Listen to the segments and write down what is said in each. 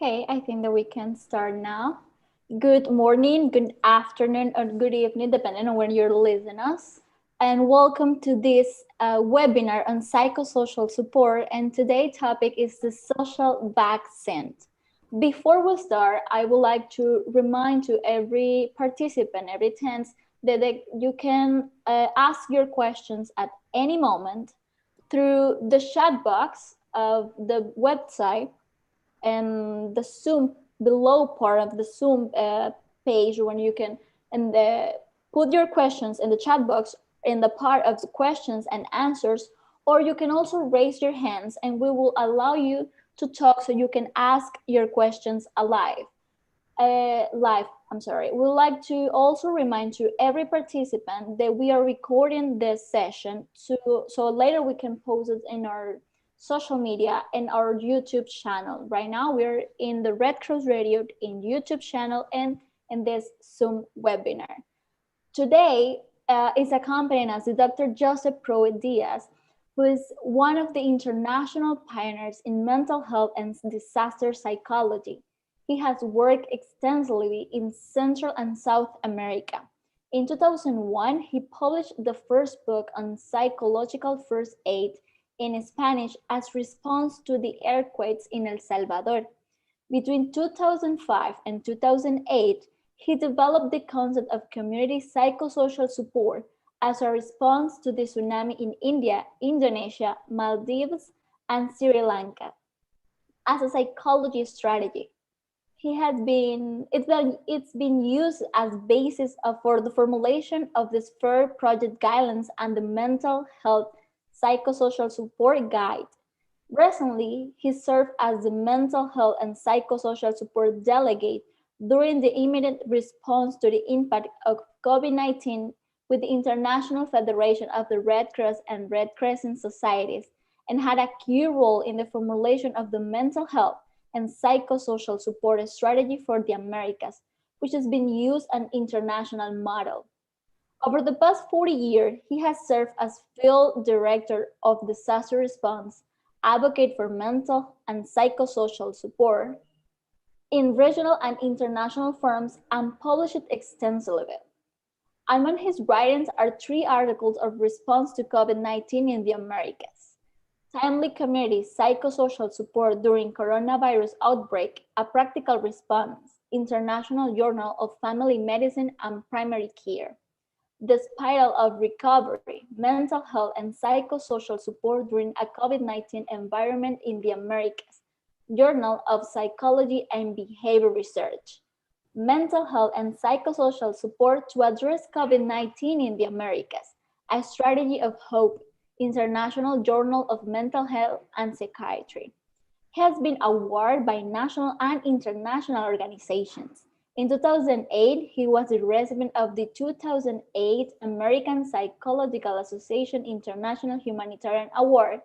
Okay, I think that we can start now. Good morning, good afternoon, or good evening, depending on when you're listening us. And welcome to this webinar on psychosocial support. And today's topic is the social vaccine. Before we start, I would like to remind to every participant, every tense, that you can ask your questions at any moment through the chat box of the website and the Zoom below part of the Zoom page when you can put your questions in the chat box in the part of the questions and answers, or you can also raise your hands and we will allow you to talk so you can ask your questions live. We would like to also remind to every participant that we are recording this session so later we can post it in our social media and our YouTube channel. Right now we're in the Red Cross Radio in YouTube channel and in this Zoom webinar. Today is accompanying us the Dr. Joseph Proet Diaz, who is one of the international pioneers in mental health and disaster psychology. He has worked extensively in Central and South America. In 2001, he published the first book on psychological first aid in Spanish as response to the earthquakes in El Salvador. Between 2005 and 2008, he developed the concept of community psychosocial support as a response to the tsunami in India, Indonesia, Maldives, and Sri Lanka. As a psychology strategy, it's been used as basis for the formulation of the SPHERE project guidelines and the mental health psychosocial support guide. Recently, he served as the mental health and psychosocial support delegate during the immediate response to the impact of COVID-19 with the International Federation of the Red Cross and Red Crescent Societies, and had a key role in the formulation of the mental health and psychosocial support strategy for the Americas, which has been used an international model. Over the past 40 years, he has served as field director of disaster response, advocate for mental and psychosocial support in regional and international forums, and published extensively. Among his writings are 3 articles of response to COVID-19 in the Americas, timely community psychosocial support during coronavirus outbreak, a practical response, International Journal of Family Medicine and Primary Care, the Spiral of Recovery, Mental Health and Psychosocial Support During a COVID-19 Environment in the Americas, Journal of Psychology and Behavior Research, Mental Health and Psychosocial Support to Address COVID-19 in the Americas, a Strategy of Hope, International Journal of Mental Health and Psychiatry. He has been awarded by national and international organizations. In 2008, he was the recipient of the 2008 American Psychological Association International Humanitarian Award.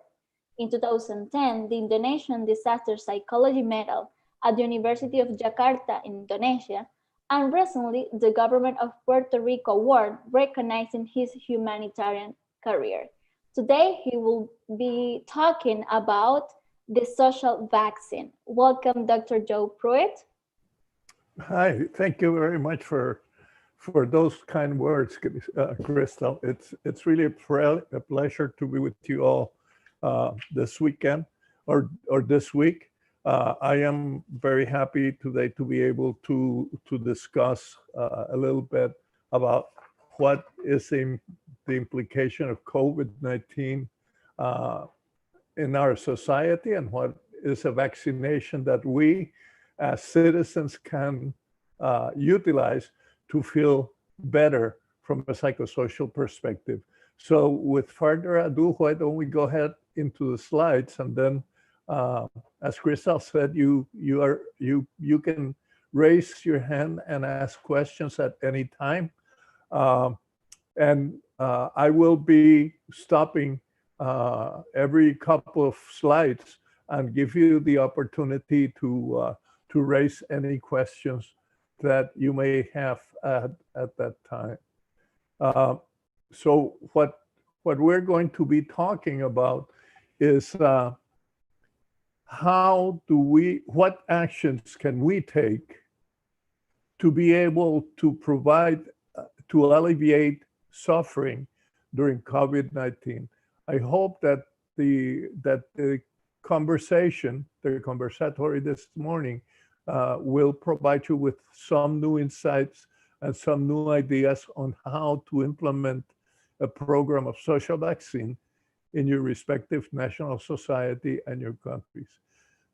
In 2010, the Indonesian Disaster Psychology Medal at the University of Jakarta in Indonesia, and recently the Government of Puerto Rico Award recognizing his humanitarian career. Today, he will be talking about the social vaccine. Welcome, Dr. Joe Pruitt. Hi, thank you very much for those kind words, Crystal. It's really a pleasure to be with you all this weekend or this week. I am very happy today to be able to discuss a little bit about what is the implication of COVID-19 in our society and what is a vaccination that we as citizens can utilize to feel better from a psychosocial perspective. So with further ado, why don't we go ahead into the slides, and then as Crystal said, you can raise your hand and ask questions at any time. And I will be stopping every couple of slides and give you the opportunity to raise any questions that you may have at that time. So what we're going to be talking about is what actions can we take to be able to provide, to alleviate suffering during COVID-19. I hope that the conversation, the conversatory this morning, will provide you with some new insights and some new ideas on how to implement a program of social vaccine in your respective national society and your countries.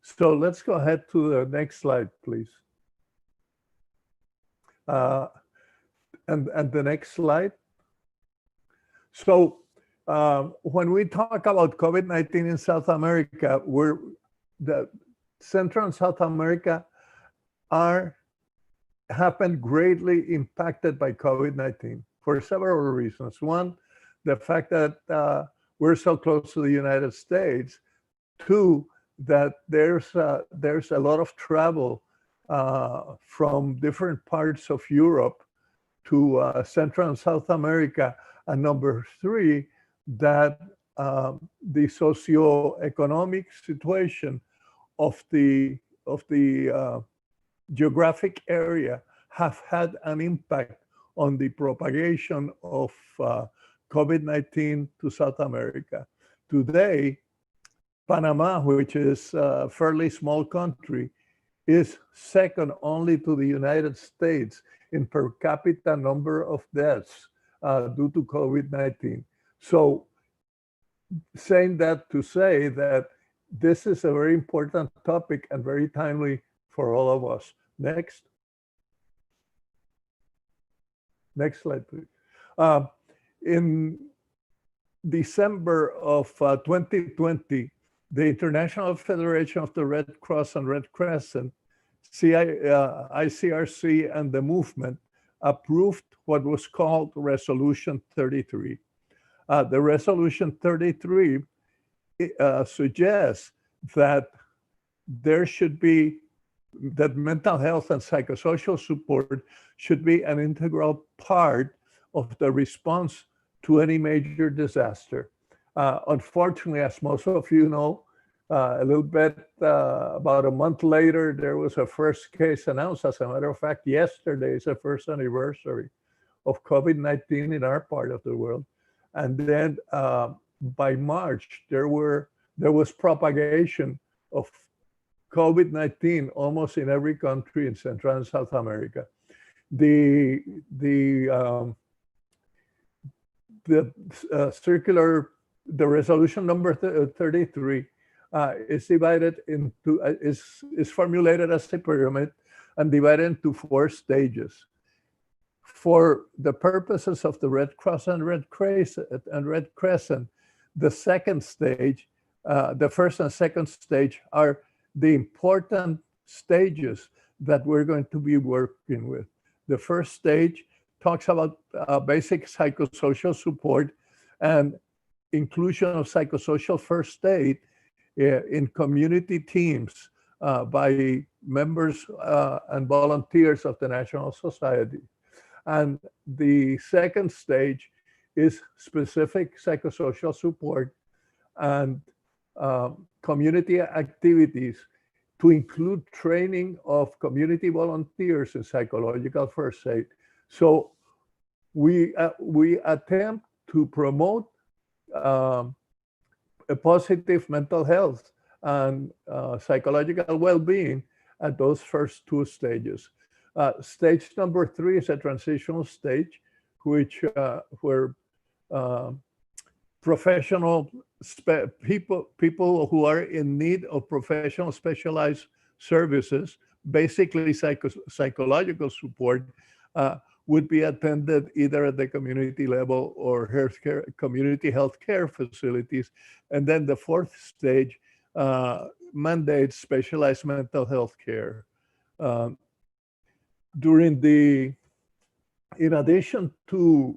So let's go ahead to the next slide, please. And the next slide. So when we talk about COVID-19 in South America, the Central and South America have been greatly impacted by COVID-19 for several reasons. One, the fact that we're so close to the United States. Two, that there's a lot of travel from different parts of Europe to Central and South America. And number three, that the socioeconomic situation of the geographic area have had an impact on the propagation of COVID-19 to South America. Today, Panama, which is a fairly small country, is second only to the United States in per capita number of deaths due to COVID-19. So saying that to say that this is a very important topic and very timely for all of us. Next. Next slide, please. In December of 2020, the International Federation of the Red Cross and Red Crescent, ICRC, and the movement approved what was called Resolution 33. The Resolution 33 suggests that that mental health and psychosocial support should be an integral part of the response to any major disaster. Unfortunately, as most of you know, a little bit about a month later, there was a first case announced. As a matter of fact, yesterday is the first anniversary of COVID-19 in our part of the world. And then by March, there was propagation of COVID-19 almost in every country in Central and South America. The resolution number 33 is divided into is formulated as a pyramid and divided into 4 stages. For the purposes of the Red Cross and Red Crescent, the second stage, the first and second stage are the important stages that we're going to be working with. The first stage talks about basic psychosocial support and inclusion of psychosocial first aid in community teams by members and volunteers of the National Society. And the second stage is specific psychosocial support and community activities to include training of community volunteers in psychological first aid. So we attempt to promote a positive mental health and psychological well-being at those first 2 stages. Stage number 3 is a transitional stage, where professional people who are in need of professional specialized services, basically psychological support, would be attended either at the community level or community health care facilities. And then the 4th stage mandates specialized mental health care. In addition to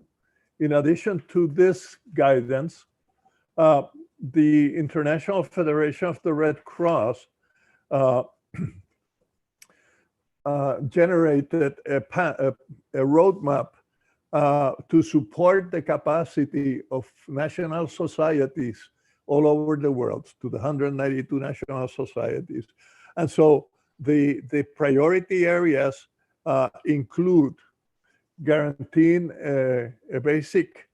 this guidance, the International Federation of the Red Cross generated a roadmap to support the capacity of national societies all over the world to the 192 national societies. And so the priority areas include guaranteeing a basic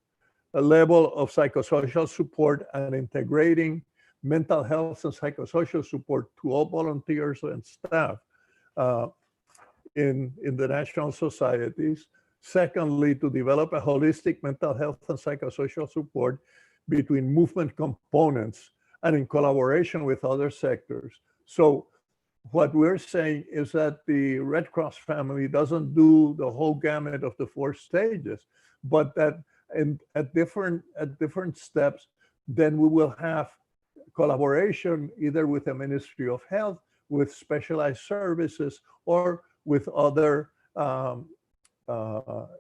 level of psychosocial support and integrating mental health and psychosocial support to all volunteers and staff in the national societies. Secondly, to develop a holistic mental health and psychosocial support between movement components and in collaboration with other sectors. So what we're saying is that the Red Cross family doesn't do the whole gamut of the 4 stages, but that at different steps, then we will have collaboration either with the Ministry of Health, with specialized services, or with other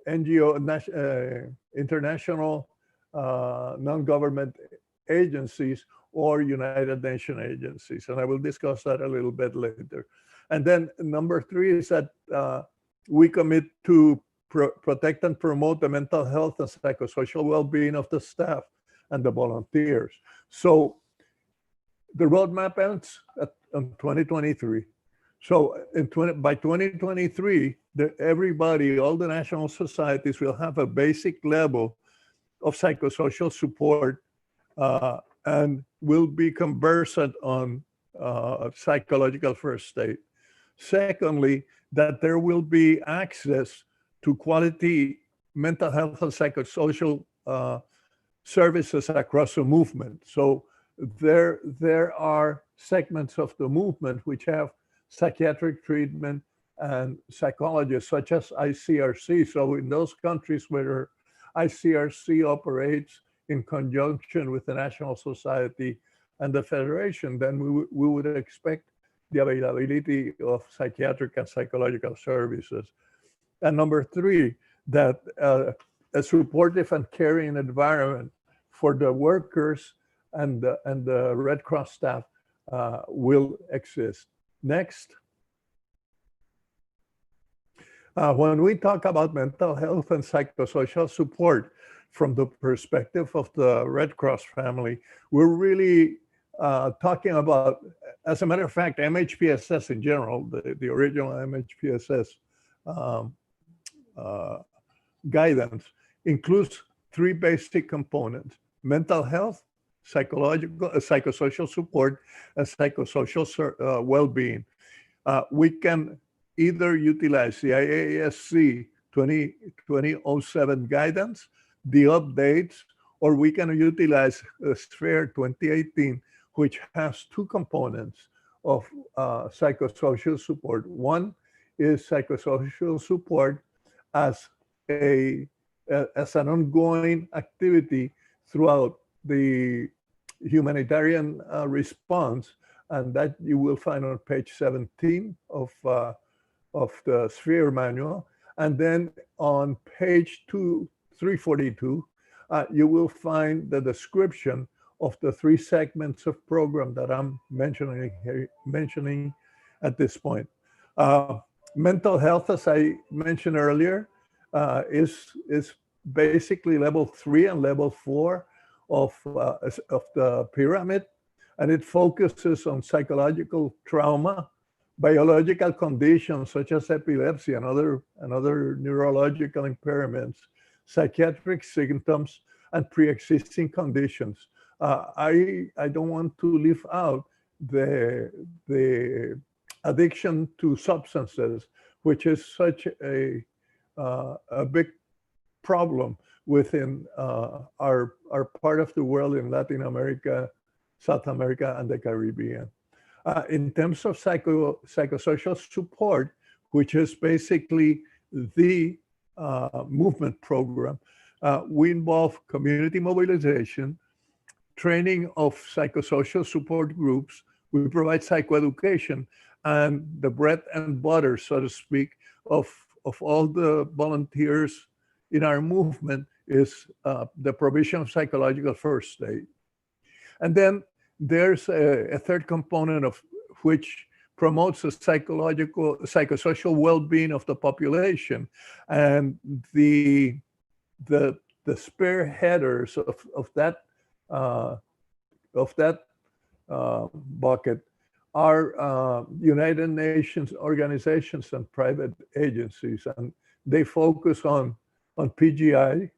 NGO, international non-government agencies or United Nations agencies. And I will discuss that a little bit later. And then number 3 is that we commit to protect and promote the mental health and psychosocial well-being of the staff and the volunteers. So the roadmap ends in 2023. So by 2023, everybody, all the national societies will have a basic level of psychosocial support and will be conversant on psychological first aid. Secondly, that there will be access to quality mental health and psychosocial services across the movement. So there are segments of the movement which have psychiatric treatment and psychologists such as ICRC. So in those countries where ICRC operates in conjunction with the National Society and the Federation, then we would expect the availability of psychiatric and psychological services. And number 3, that a supportive and caring environment for the workers and the Red Cross staff will exist. Next. When we talk about mental health and psychosocial support from the perspective of the Red Cross family, we're really talking about, as a matter of fact, MHPSS in general, the original MHPSS guidance includes 3 basic components: mental health, psychosocial support, and psychosocial well-being. We can either utilize the IASC 2007 guidance, the updates, or we can utilize Sphere 2018, which has 2 components of psychosocial support. One is psychosocial support as an ongoing activity throughout the humanitarian response, and that you will find on page 17 of the Sphere manual. And then on page 342, you will find the description of the 3 segments of program that I'm mentioning at this point. Mental health, as I mentioned earlier, is basically level 3 and level 4 of the pyramid, and it focuses on psychological trauma, biological conditions such as epilepsy and other neurological impairments, psychiatric symptoms, and pre-existing conditions. I don't want to leave out the addiction to substances, which is such a big problem within our part of the world in Latin America, South America, and the Caribbean. In terms of psychosocial support, which is basically the movement program, we involve community mobilization, training of psychosocial support groups. We provide psychoeducation, and the bread and butter, so to speak, of all the volunteers in our movement is the provision of psychological first aid. And then there's a 3rd component of which promotes the psychosocial well-being of the population. And the spearheaders of that bucket are United Nations organizations and private agencies, and they focus on PGI,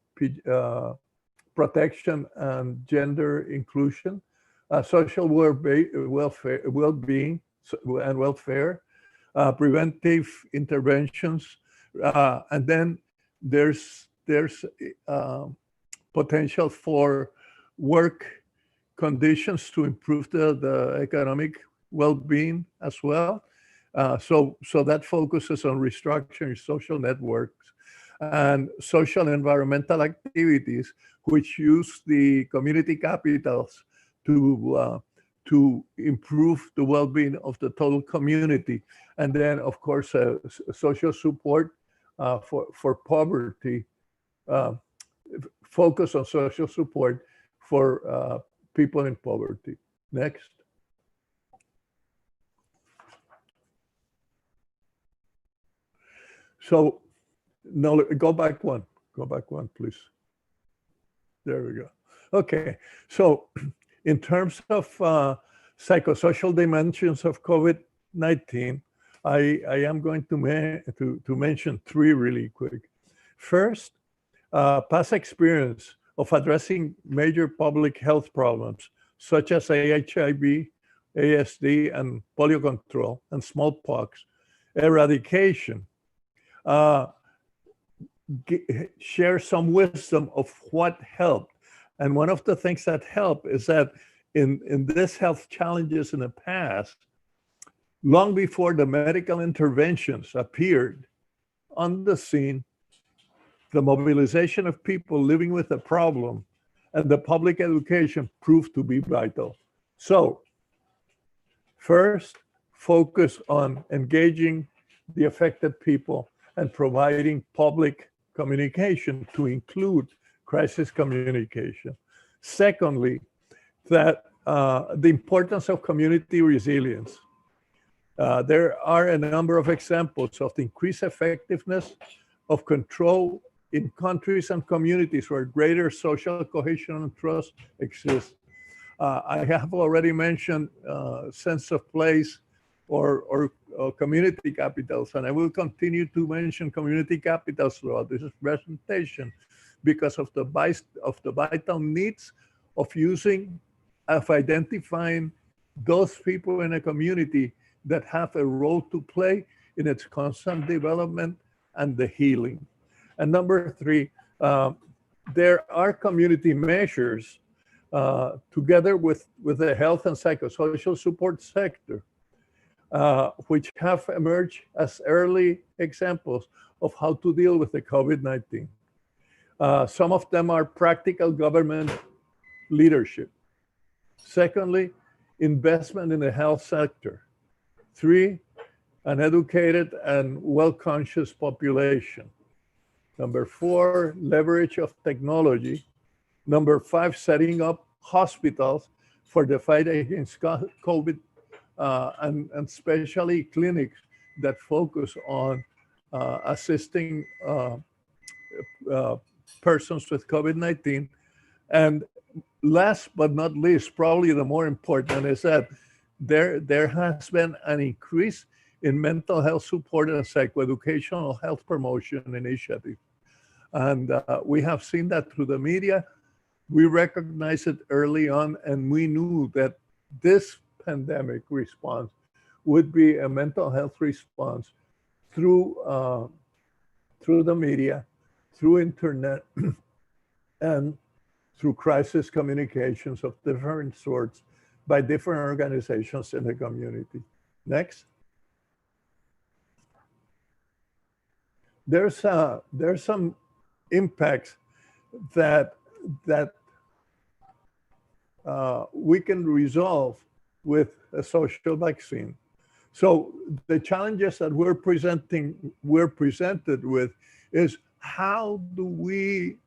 protection and gender inclusion, social well-being and welfare, preventive interventions, and then there's potential for work conditions to improve the economic well-being as well. So that focuses on restructuring social networks and social environmental activities, which use the community capitals to improve the well-being of the total community. And then, of course, social support for poverty, uh, focus on social support for people in poverty. Next. So, no, go back one, please. There we go. Okay, so in terms of psychosocial dimensions of COVID-19, I am going to mention three really quick. First, past experience of addressing major public health problems such as HIV, ASD, and polio control, and smallpox eradication. Share some wisdom of what helped. And one of the things that help is that in this health challenges in the past, long before the medical interventions appeared on the scene, the mobilization of people living with the problem and the public education proved to be vital. So, first, focus on engaging the affected people and providing public communication to include crisis communication. Secondly, that the importance of community resilience. There are a number of examples of the increased effectiveness of control in countries and communities where greater social cohesion and trust exists. I have already mentioned sense of place or community capitals, and I will continue to mention community capitals throughout this presentation because of the vital needs of identifying those people in a community that have a role to play in its constant development and the healing. And number three, there are community measures together with the health and psychosocial support sector, which have emerged as early examples of how to deal with the COVID-19. Some of them are practical government leadership. Secondly, investment in the health sector. Three, an educated and well-conscious population. Number four, leverage of technology. Number five, setting up hospitals for the fight against COVID, and especially clinics that focus on assisting persons with COVID-19. And last but not least, probably the more important, is that there has been an increase in mental health support and psychoeducational health promotion initiatives. And we have seen that through the media. We recognized it early on, and we knew that this pandemic response would be a mental health response through the media, through internet, and through crisis communications of different sorts by different organizations in the community. Next. There's some impacts that we can resolve with a social vaccine. So the challenges that we're presented with is how do we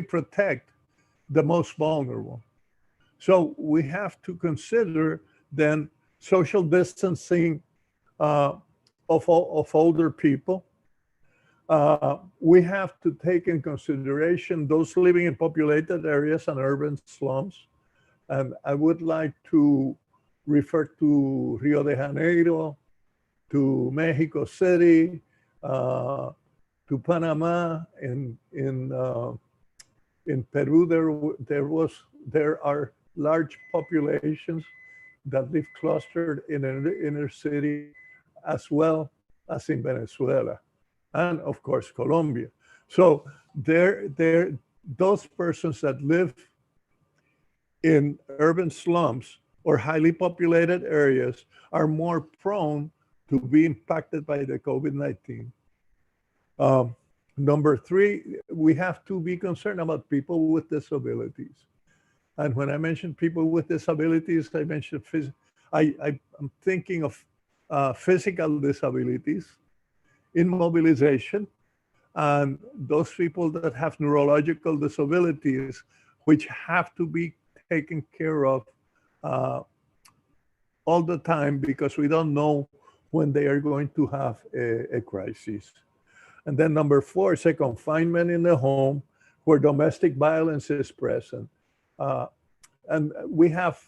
protect the most vulnerable? So we have to consider then social distancing of older people, We have to take in consideration those living in populated areas and urban slums. And I would like to refer to Rio de Janeiro, to Mexico City, to Panama. In Peru, there are large populations that live clustered in an inner city, as well as in Venezuela, and of course Colombia. So those persons that live in urban slums or highly populated areas are more prone to be impacted by the COVID-19. Number three, we have to be concerned about people with disabilities. And when I mention people with disabilities, I mention I'm thinking of physical disabilities, immobilization, and those people that have neurological disabilities, which have to be taken care of all the time, because we don't know when they are going to have a crisis. And then number four is a confinement in the home where domestic violence is present. And we have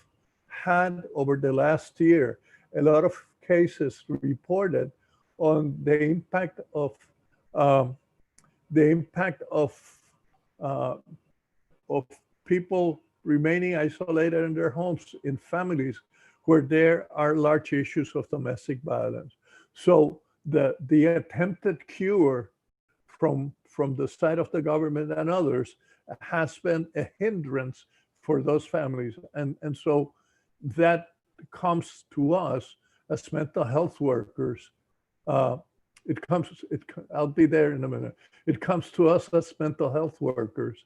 had over the last year a lot of cases reported on the impact of people remaining isolated in their homes, in families where there are large issues of domestic violence. So the attempted cure from the side of the government and others has been a hindrance for those families. And so that comes to us as mental health workers. I'll be there in a minute. It comes to us as mental health workers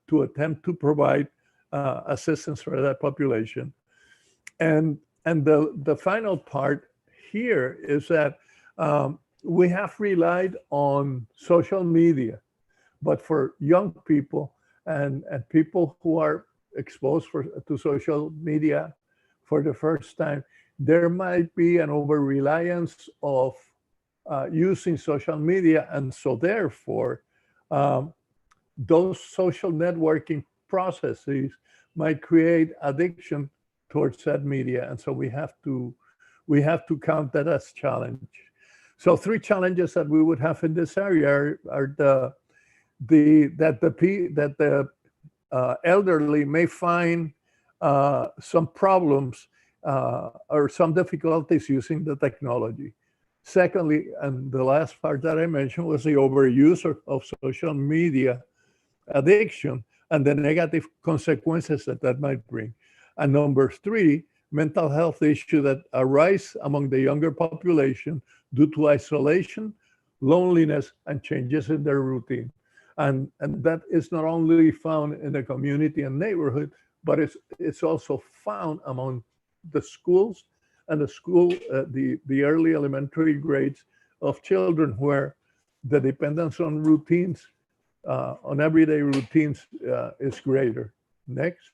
to attempt to provide assistance for that population. And the final part here is that we have relied on social media, but for young people and people who are exposed to social media for the first time, there might be an over-reliance of using social media. And so therefore, those social networking processes might create addiction towards that media. And so we have to count that as challenge. So three challenges that we would have in this area are that the elderly may find some problems or some difficulties using the technology. Secondly, and the last part that I mentioned was the overuse of social media addiction and the negative consequences that might bring. And number three, mental health issues that arise among the younger population due to isolation, loneliness, and changes in their routine. And that is not only found in the community and neighborhood, but it's also found among the schools and the early elementary grades of children, where the dependence on routines, on everyday routines, is greater. Next.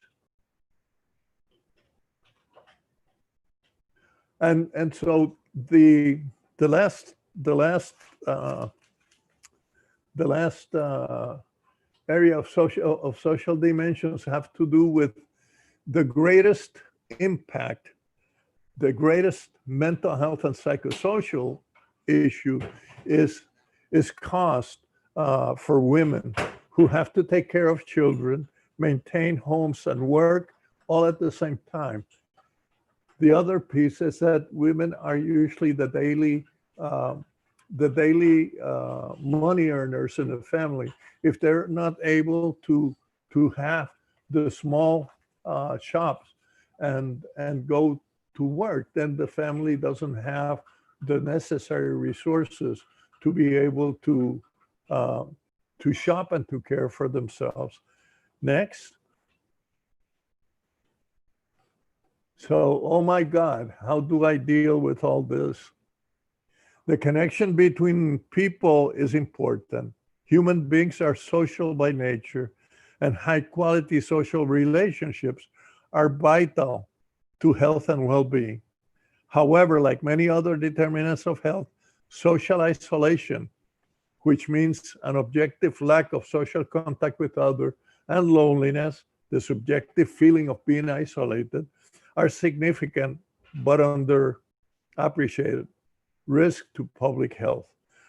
And so the last area of social dimensions have to do with the greatest impact, the greatest mental health and psychosocial issue is cost for women who have to take care of children, maintain homes and work all at the same time. The other piece is that women are usually the daily money earners in the family. If they're not able to have the small shops and go to work, then the family doesn't have the necessary resources to be able to shop and to care for themselves. Next. So, oh my God, how do I deal with all this? The connection between people is important. Human beings are social by nature, and high quality social relationships are vital to health and well-being. However, like many other determinants of health, social isolation, which means an objective lack of social contact with others, and loneliness, the subjective feeling of being isolated, are significant but underappreciated risk to public health.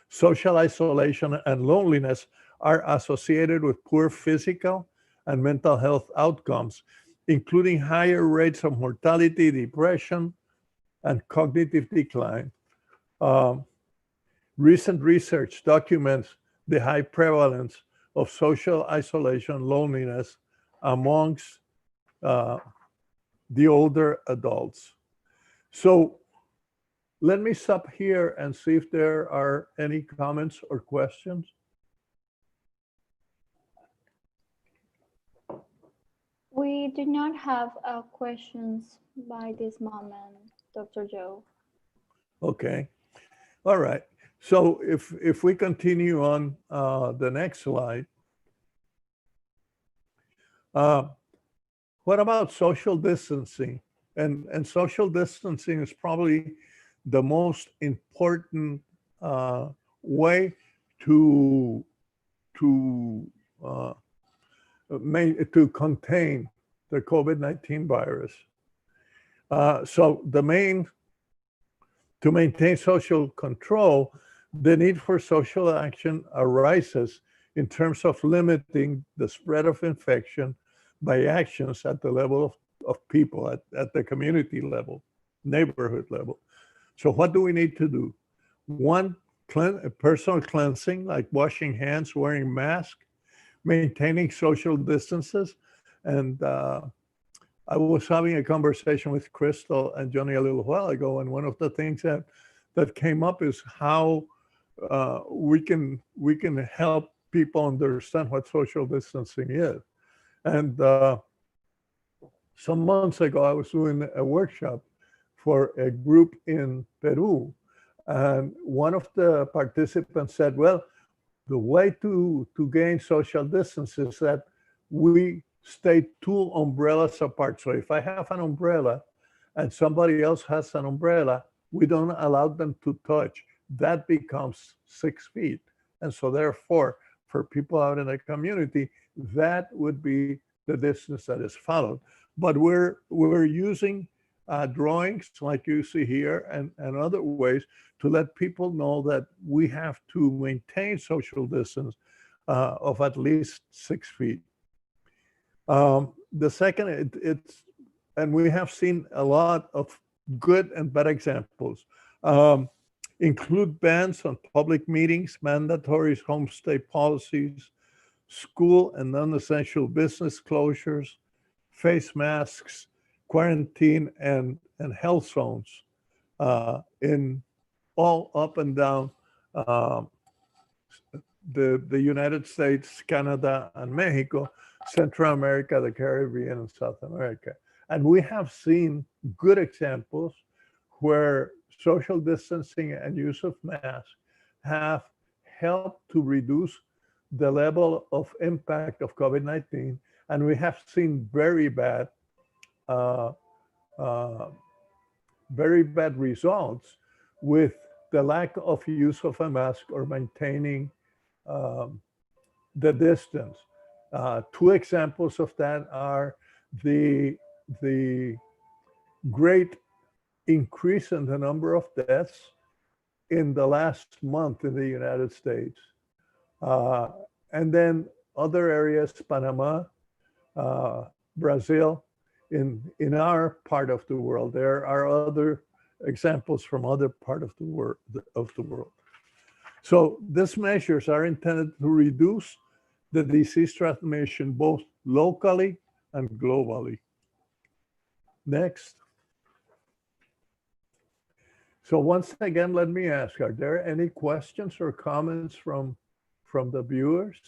Social isolation and loneliness are associated with poor physical and mental health outcomes, including higher rates of mortality, depression, and cognitive decline. Um, Recent research documents the high prevalence of social isolation, loneliness amongst uh, the older adults. So let me stop here and see if there are any comments or questions. We do not have questions by this moment, Dr. Joe. Okay. All right. So if we continue on the next slide, what about social distancing? And social distancing is probably the most important way to to uh, to contain the COVID-19 virus. So to maintain social control, the need for social action arises in terms of limiting the spread of infection by actions at the level of people, at the community level, neighborhood level. So what do we need to do? One, personal cleansing, like washing hands, wearing masks, maintaining social distances. And I was having a conversation with Crystal and Johnny a little while ago, and one of the things that came up is how we can help people understand what social distancing is. And some months ago, I was doing a workshop for a group in Peru, and one of the participants said, "Well, the way to gain social distance is that we stay 2 umbrellas apart. So if I have an umbrella and somebody else has an umbrella, we don't allow them to touch. That becomes 6 feet. And so therefore, for people out in the community, that would be the distance that is followed. But we're using drawings like you see here and other ways to let people know that we have to maintain social distance of at least 6 feet. The second, and we have seen a lot of good and bad examples. Include bans on public meetings, mandatory homestay policies, school and non-essential business closures, face masks, quarantine, and health zones in all up and down the United States, Canada, and Mexico, Central America, the Caribbean, and South America. And we have seen good examples where social distancing and use of masks have helped to reduce the level of impact of COVID-19. And we have seen very bad results with the lack of use of a mask or maintaining the distance. 2 examples of that are the great increase in the number of deaths in the last month in the United States. And then other areas, Panama, Brazil, in our part of the world. There are other examples from other part of the world. So these measures are intended to reduce the disease transmission both locally and globally. Next. So once again, let me ask, are there any questions or comments from the viewers?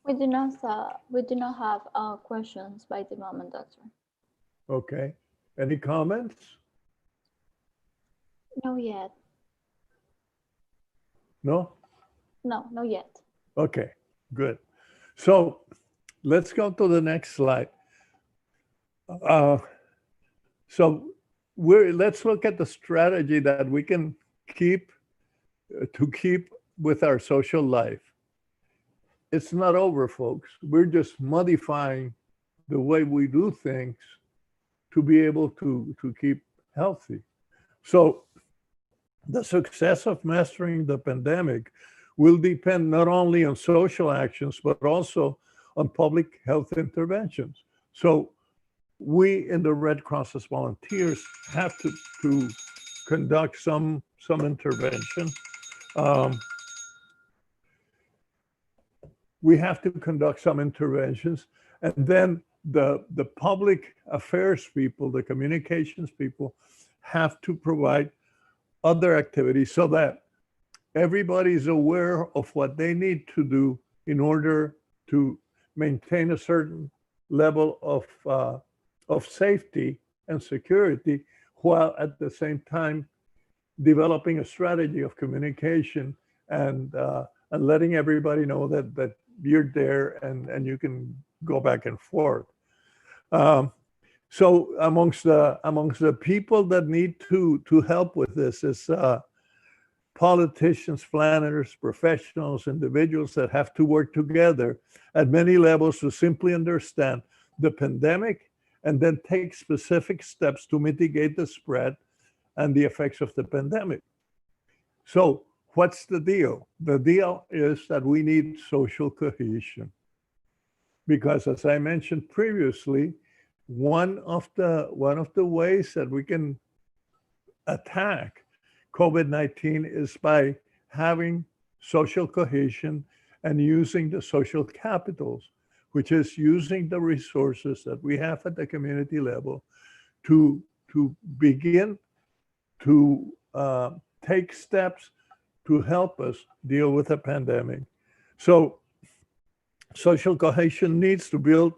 We do not have questions by the moment, Doctor. Okay. Any comments? No yet. No? No, not yet. Okay, good. So let's go to the next slide. So let's look at the strategy that we can keep with our social life. It's not over, folks. We're just modifying the way we do things to be able to keep healthy. So the success of mastering the pandemic will depend not only on social actions, but also on public health interventions. So we in the Red Cross as volunteers have to conduct some intervention. Um, we have to conduct some interventions, and then the public affairs people, the communications people, have to provide other activities so that everybody's aware of what they need to do in order to maintain a certain level of safety and security, while at the same time developing a strategy of communication and letting everybody know that you're there and you can go back and forth. Um, so amongst the people that need to help with this is politicians, planners, professionals, individuals that have to work together at many levels to simply understand the pandemic and then take specific steps to mitigate the spread and the effects of the pandemic. So what's the deal? The deal is that we need social cohesion. Because as I mentioned previously, one of the ways that we can attack COVID-19 is by having social cohesion and using the social capitals, which is using the resources that we have at the community level to begin to take steps to help us deal with the pandemic. So social cohesion needs to build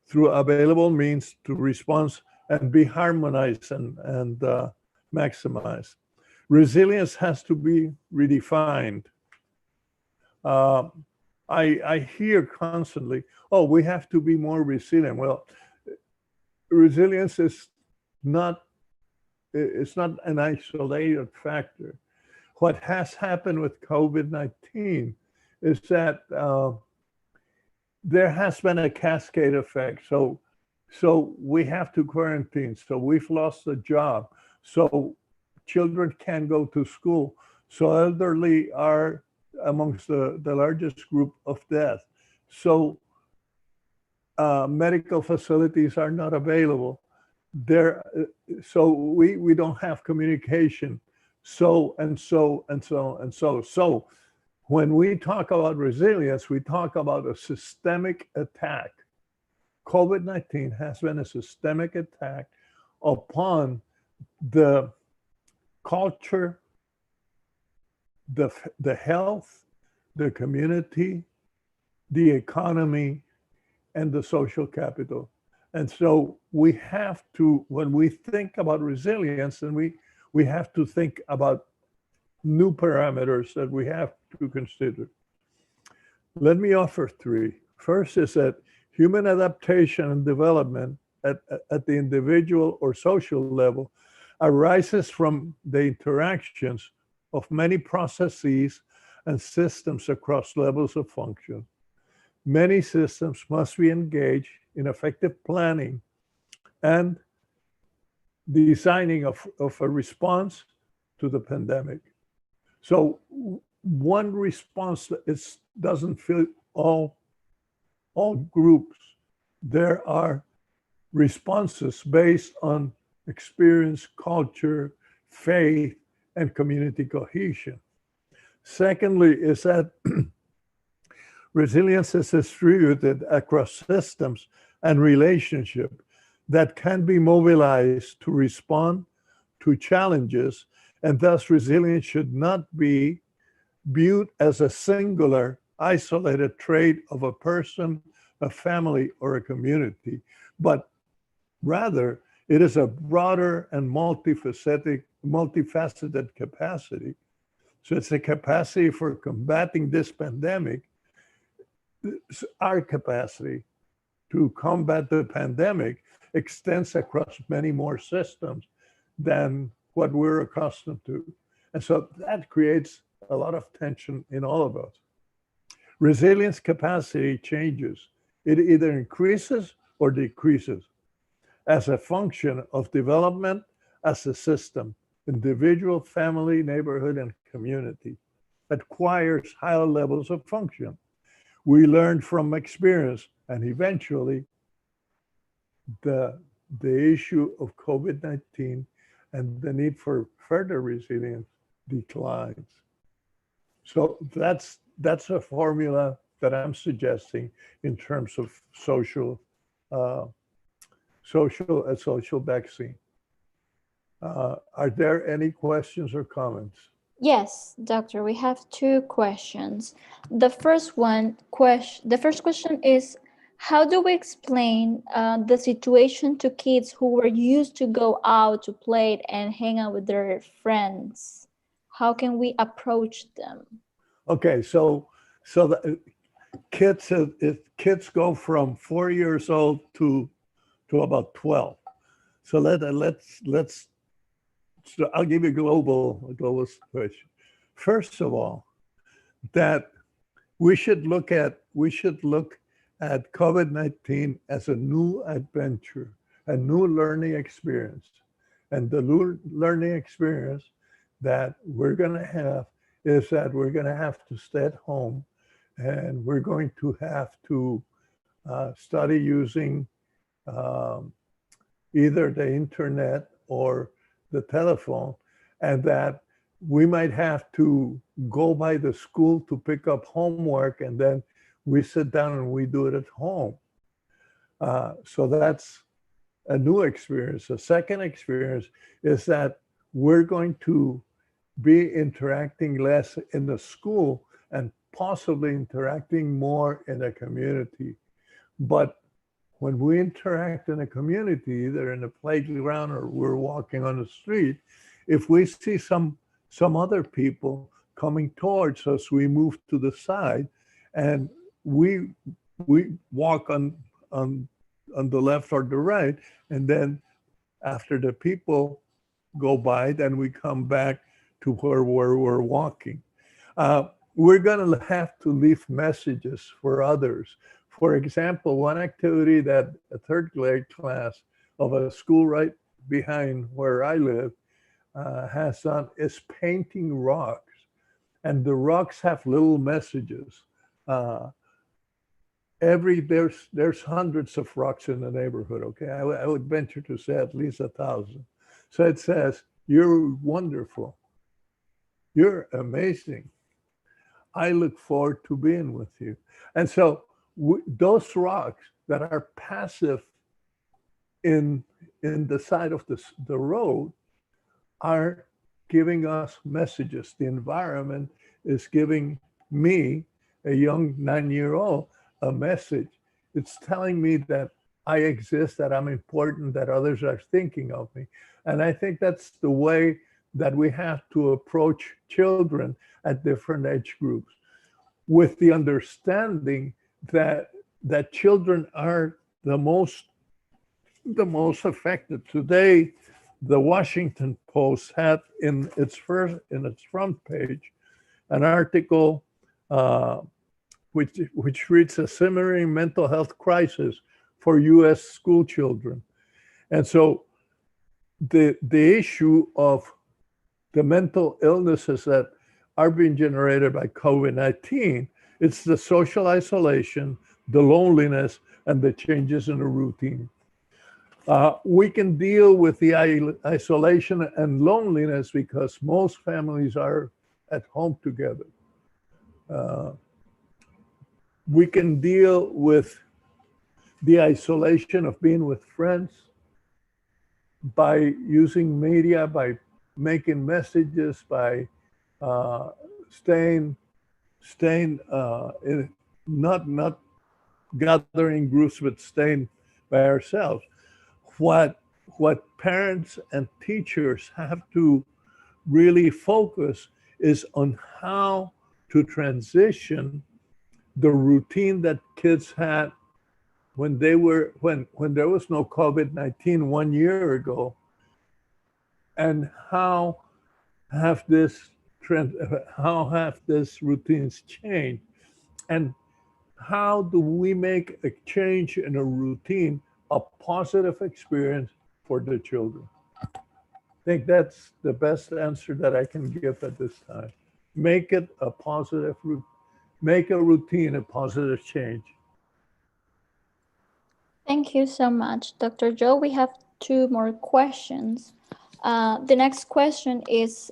through available means to respond and be harmonized and maximized. Resilience has to be redefined. Uh, I hear constantly, oh, we have to be more resilient. Well, resilience is not, it's not an isolated factor. What has happened with COVID-19 is that there has been a cascade effect. So we have to quarantine. So we've lost a job. So children can't go to school. So elderly are amongst the largest group of death. So medical facilities are not available. So we don't have communication. So when we talk about resilience, we talk about a systemic attack. COVID-19 has been a systemic attack upon the culture, the health, the community, the economy, and the social capital. And so we have to, when we think about resilience, then we have to think about new parameters that we have to consider. Let me offer three. First is that human adaptation and development at the individual or social level arises from the interactions of many processes and systems across levels of function. Many systems must be engaged in effective planning and designing of a response to the pandemic. So one response doesn't fit all groups. There are responses based on experience, culture, faith, and community cohesion. Secondly, is that resilience is distributed across systems and relationships that can be mobilized to respond to challenges, and thus resilience should not be viewed as a singular, isolated trait of a person, a family, or a community, but rather it is a broader and multifaceted capacity. So it's a capacity for combating this pandemic. Our capacity to combat the pandemic extends across many more systems than what we're accustomed to. And so that creates a lot of tension in all of us. Resilience capacity changes. It either increases or decreases as a function of development as a system, individual, family, neighborhood, and community, acquires higher levels of function. We learn from experience, and eventually the, the issue of COVID-19 and the need for further resilience declines. So that's a formula that I'm suggesting in terms of uh, social vaccine. Are there any questions or comments? Yes, doctor, we have two questions. The first question is, how do we explain the situation to kids who were used to go out to play and hang out with their friends? How can we approach them? Okay, so the kids, if kids go from 4 years old to about 12. So let's so I'll give you a global situation. First of all, that we should look at COVID-19 as a new adventure, a new learning experience. And the learning experience that we're going to have is that we're going to have to stay at home, and we're going to have to study using um, either the internet or the telephone, and that we might have to go by the school to pick up homework, and then we sit down and we do it at home. So that's a new experience. The second experience is that we're going to be interacting less in the school and possibly interacting more in the community. But when we interact in a community, either in a playground or we're walking on the street, if we see some other people coming towards us, we move to the side and we walk on the left or the right, and then after the people go by, then we come back to where we're walking. We're going to have to leave messages for others. For example, one activity that a third grade class of a school right behind where I live has done is painting rocks. And the rocks have little messages. There's hundreds of rocks in the neighborhood, okay? I would venture to say at least 1,000. So it says, "You're wonderful. You're amazing. I look forward to being with you." And so those rocks that are passive in the side of the road are giving us messages. The environment is giving me, a young 9-year-old, a message. It's telling me that I exist, that I'm important, that others are thinking of me. And I think that's the way that we have to approach children at different age groups, with the understanding that children are the most affected. Today, the Washington Post had in its front page an article which reads a simmering mental health crisis for U.S. school children. And so the issue of the mental illnesses that are being generated by COVID-19, it's the social isolation, the loneliness, and the changes in the routine. We can deal with the isolation and loneliness because most families are at home together. We can deal with the isolation of being with friends by using media, by making messages, by staying not gathering groups, but staying by ourselves. What parents and teachers have to really focus is on how to transition the routine that kids had when there was no COVID-19 1 year ago, and how have this how have these routines changed, and how do we make a change in a routine a positive experience for the children? I think that's the best answer that I can give at this time. Make it a positive, make a routine a positive change. Thank you so much, Dr. Joe. We have two more questions. The next question is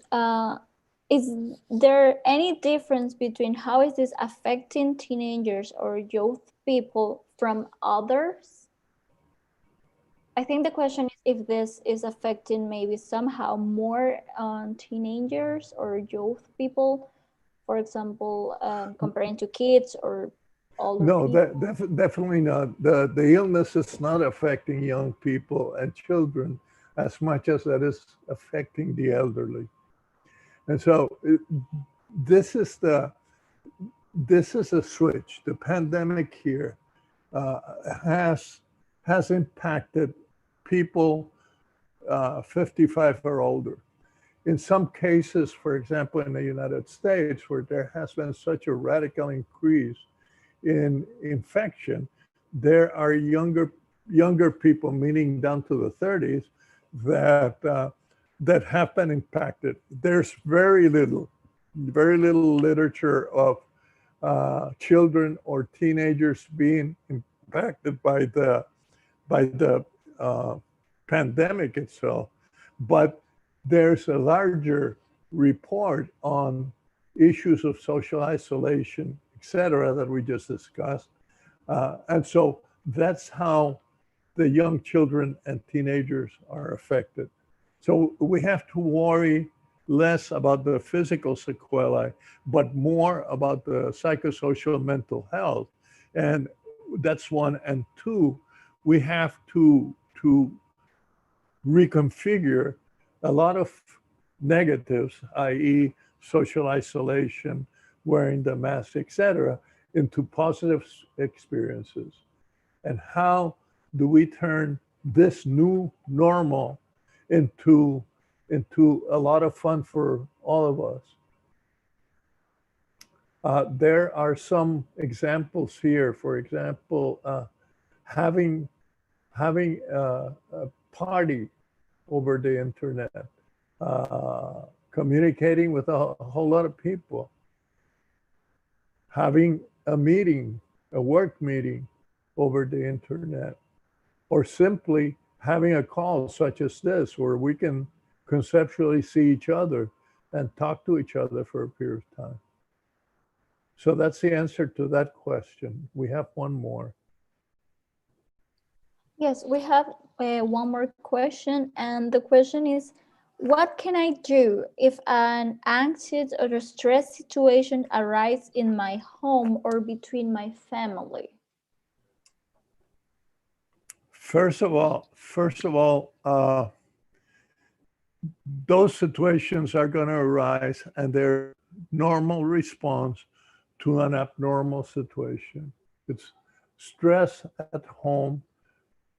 there any difference between how is this affecting teenagers or youth people from others? I think the question is if this is affecting maybe somehow more on teenagers or youth people, for example, comparing to kids or older No, people. definitely not. The illness is not affecting young people and children as much as that is affecting the elderly. And so this is the this is a switch. The pandemic here uh, has impacted people 55 or older. In some cases, for example, in the United States, where there has been such a radical increase in infection, there are younger people, meaning down to the 30s, that that have been impacted. There's very little literature of children or teenagers being impacted by the uh, pandemic itself, but there's a larger report on issues of social isolation, et cetera, that we just discussed. And so that's how the young children and teenagers are affected. So we have to worry less about the physical sequelae, but more about the psychosocial mental health. And that's one. And two, we have to reconfigure a lot of negatives, i.e., social isolation, wearing the mask, etc., into positive experiences. And how do we turn this new normal into a lot of fun for all of us? There are some examples here. For example, having a party over the internet, communicating with a whole lot of people, having a meeting, a work meeting over the internet, or simply having a call such as this where we can conceptually see each other and talk to each other for a period of time. So that's the answer to that question. We have one more. Yes, we have one more question, and the question is, what can I do if an anxious or a stress situation arises in my home or between my family? First of all, those situations are going to arise, and they're normal response to an abnormal situation. It's stress at home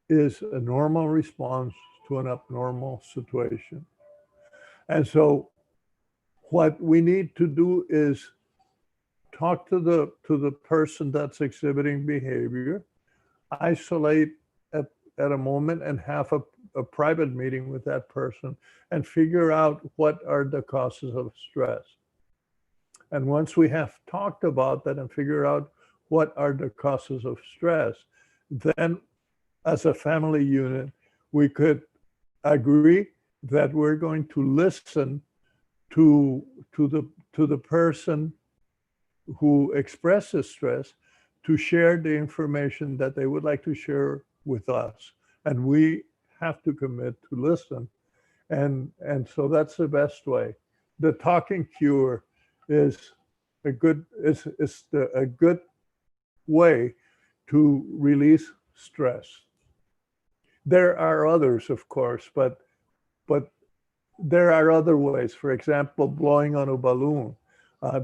is a normal response to an abnormal situation. And so what we need to do is talk to the person that's exhibiting behavior, isolate at a moment and have a private meeting with that person and figure out what are the causes of stress. And once we have talked about that and figure out what are the causes of stress, then as a family unit, we could agree that we're going to listen to the person who expresses stress to share the information that they would like to share with us. And we have to commit to listen. And so that's the best way. The talking cure is a good way to release stress. There are others, of course, but there are other ways. For example, blowing on a balloon,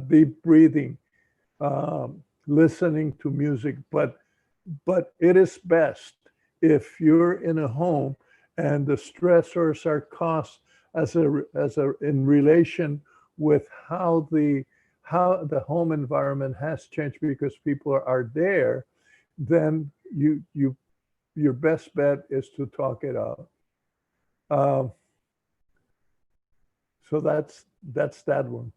deep breathing, listening to music. But it is best if you're in a home and the stressors are caused in relation with how the home environment has changed because people are there, then your best bet is to talk it out. Um, so that's that one.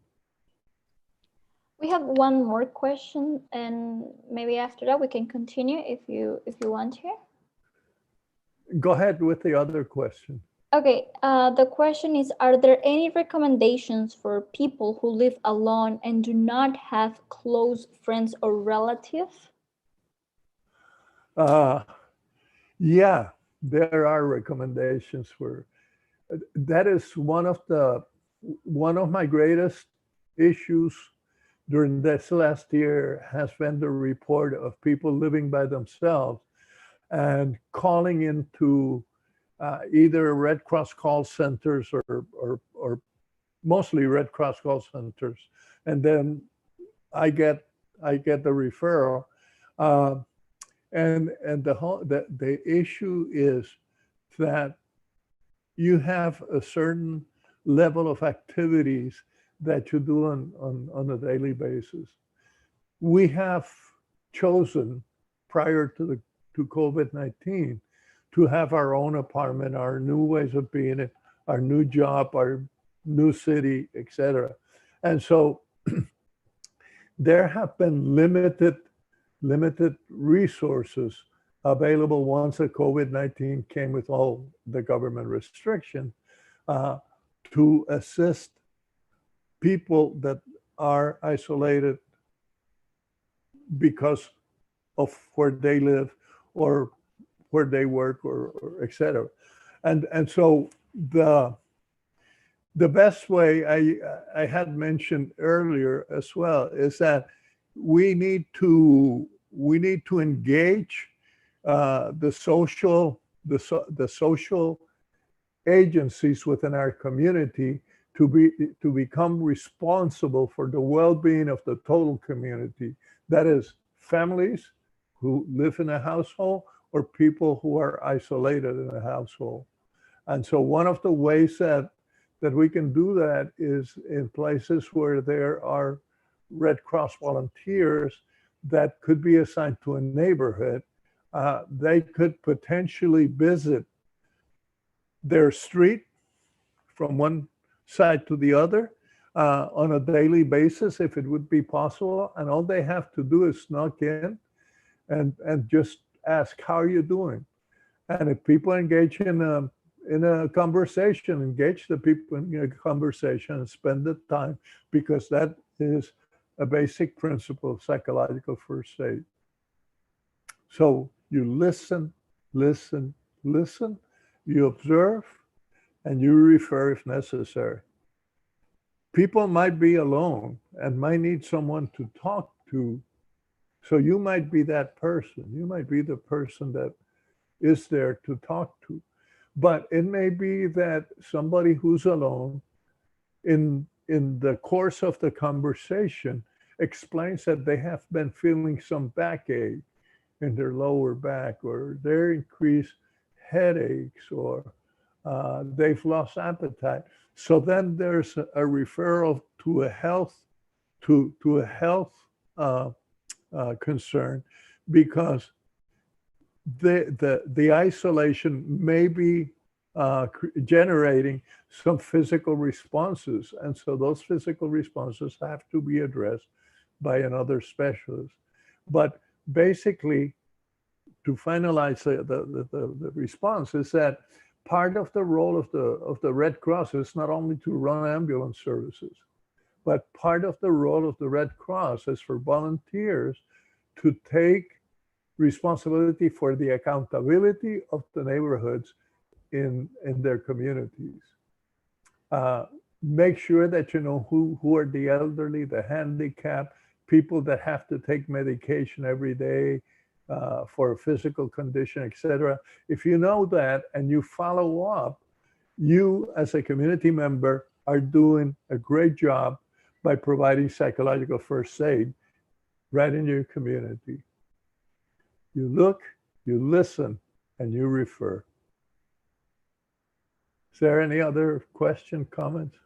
We have one more question, and maybe after that we can continue if you want to. Go ahead with the other question. Okay, the question is, are there any recommendations for people who live alone and do not have close friends or relatives? Yeah, there are recommendations for that. Is one of my greatest issues during this last year has been the report of people living by themselves and calling into either Red Cross call centers or mostly Red Cross call centers, and then I get the referral, uh, and the issue is that you have a certain level of activities that you do on a daily basis. We have chosen prior to COVID-19 to have our own apartment, our new ways of being it, our new job, our new city, etc. And so there have been limited resources available once the COVID-19 came with all the government restriction uh, to assist people that are isolated because of where they live or where they work or et cetera. And so the best way I had mentioned earlier as well is that we need to engage the social agencies within our community to become responsible for the well-being of the total community. That is families who live in a household or people who are isolated in a household. And so one of the ways that we can do that is in places where there are Red Cross volunteers that could be assigned to a neighborhood. They could potentially visit their street from one side to the other on a daily basis if it would be possible. And all they have to do is knock in and just ask, how are you doing? And if people engage in a conversation, engage the people in a conversation and spend the time, because that is a basic principle of psychological first aid. So you listen, listen, listen, you observe, and you refer if necessary. People might be alone and might need someone to talk to. So you might be that person. You might be the person that is there to talk to. But it may be that somebody who's alone in the course of the conversation explains that they have been feeling some backache in their lower back, or their increased headaches, or they've lost appetite. So then there's a referral to a health concern, because the isolation may be generating some physical responses, and so those physical responses have to be addressed by another specialist. But basically, to finalize the response, is that part of the role of the Red Cross is not only to run ambulance services, but part of the role of the Red Cross is for volunteers to take responsibility for the accountability of the neighborhoods in their communities. Make sure that you know who are the elderly, the handicapped, people that have to take medication every day for a physical condition, etc. If you know that and you follow up, you as a community member are doing a great job by providing psychological first aid right in your community. You look, you listen, and you refer. Is there any other question, comments?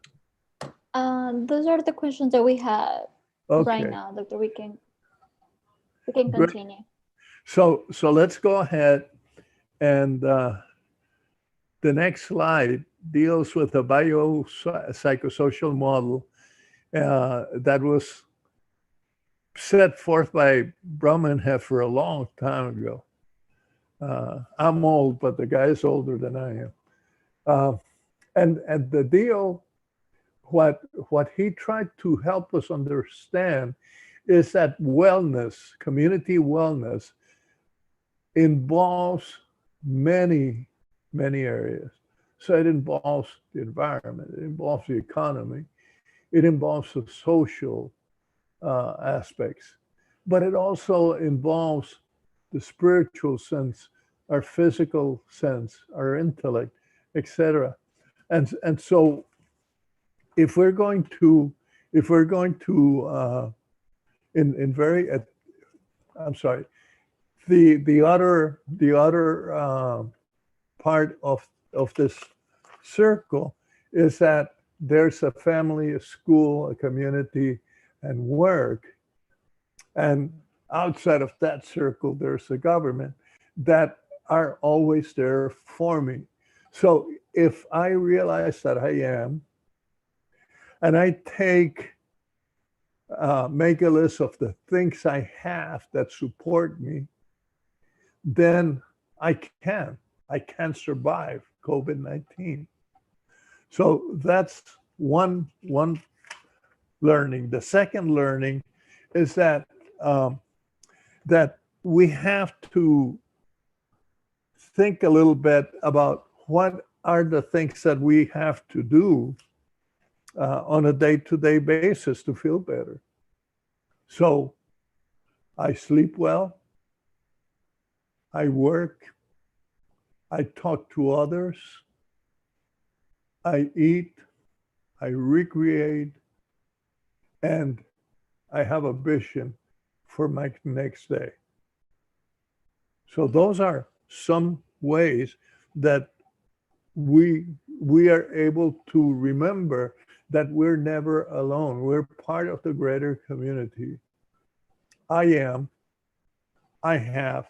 Those are the questions that we have right Okay, now, Doctor. We can great. continue. So let's go ahead and the next slide deals with a biopsychosocial model that was set forth by Broment for a long time ago. I'm old, but the guy is older than I am. Uh, and the deal, what he tried to help us understand is that wellness, community wellness, involves many areas. So it involves the environment, it involves the economy, it involves the social aspects, but it also involves the spiritual sense, our physical sense, our intellect, etc. And so if we're going to in very I'm sorry, the other part of this circle is that there's a family, a school, a community, and work. And outside of that circle, there's a government that are always there for me. So if I realize that I am, and I make a list of the things I have that support me, then I can survive COVID-19. So that's one learning. The second learning is um, that we have to think a little bit about what are the things that we have to do on a day-to-day basis to feel better. So I sleep well, I work, I talk to others, I eat, I recreate, and I have a vision for my next day. So those are some ways that we are able to remember that we're never alone. We're part of the greater community. I have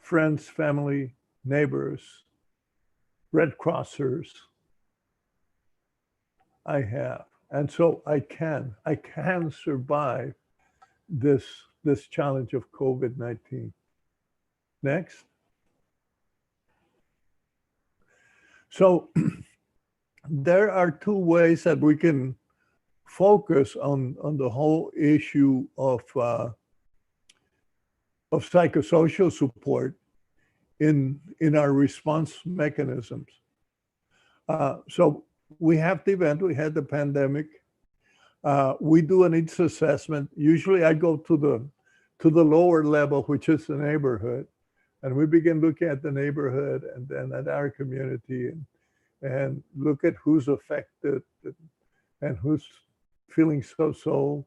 friends, family, neighbors, Red Crossers. I have. And so I can survive this challenge of COVID-19. Next. So there are two ways that we can focus on the whole issue of psychosocial support in our response mechanisms. So we have the event, we had the pandemic. We do a needs assessment. Usually I go to the lower level, which is the neighborhood, and we begin looking at the neighborhood and then at our community and look at who's affected and who's feeling so.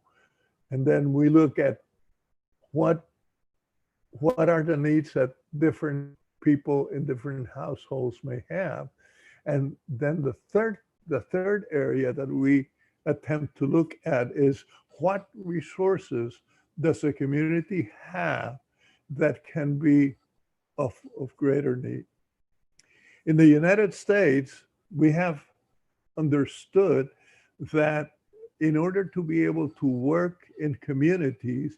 And then we look at what are the needs that different people in different households may have. And then the third area that we attempt to look at is what resources does the community have that can be of greater need. In the United States, we have understood that in order to be able to work in communities,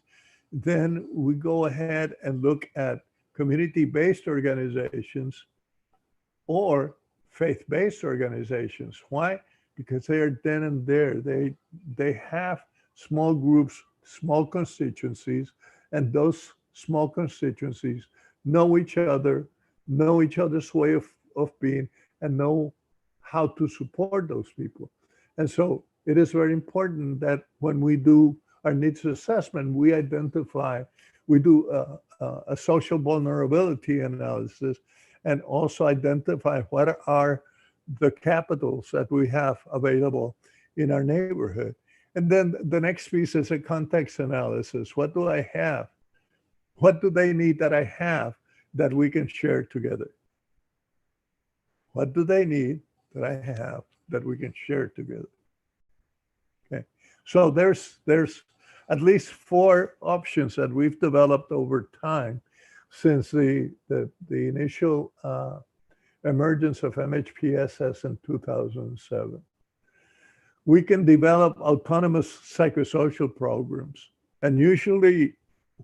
then we go ahead and look at community-based organizations or faith-based organizations. Why? Because they are then and there. They have small groups, small constituencies, and those small constituencies know each other, know each other's way of being, and know how to support those people. And so it is very important that when we do our needs assessment, we do a social vulnerability analysis, and also identify what are the capitals that we have available in our neighborhood. And then the next piece is a context analysis. What do I have? What do they need that I have that we can share together? What do they need that I have that we can share together? So there's at least 4 options that we've developed over time since the initial emergence of MHPSS in 2007. We can develop autonomous psychosocial programs. And usually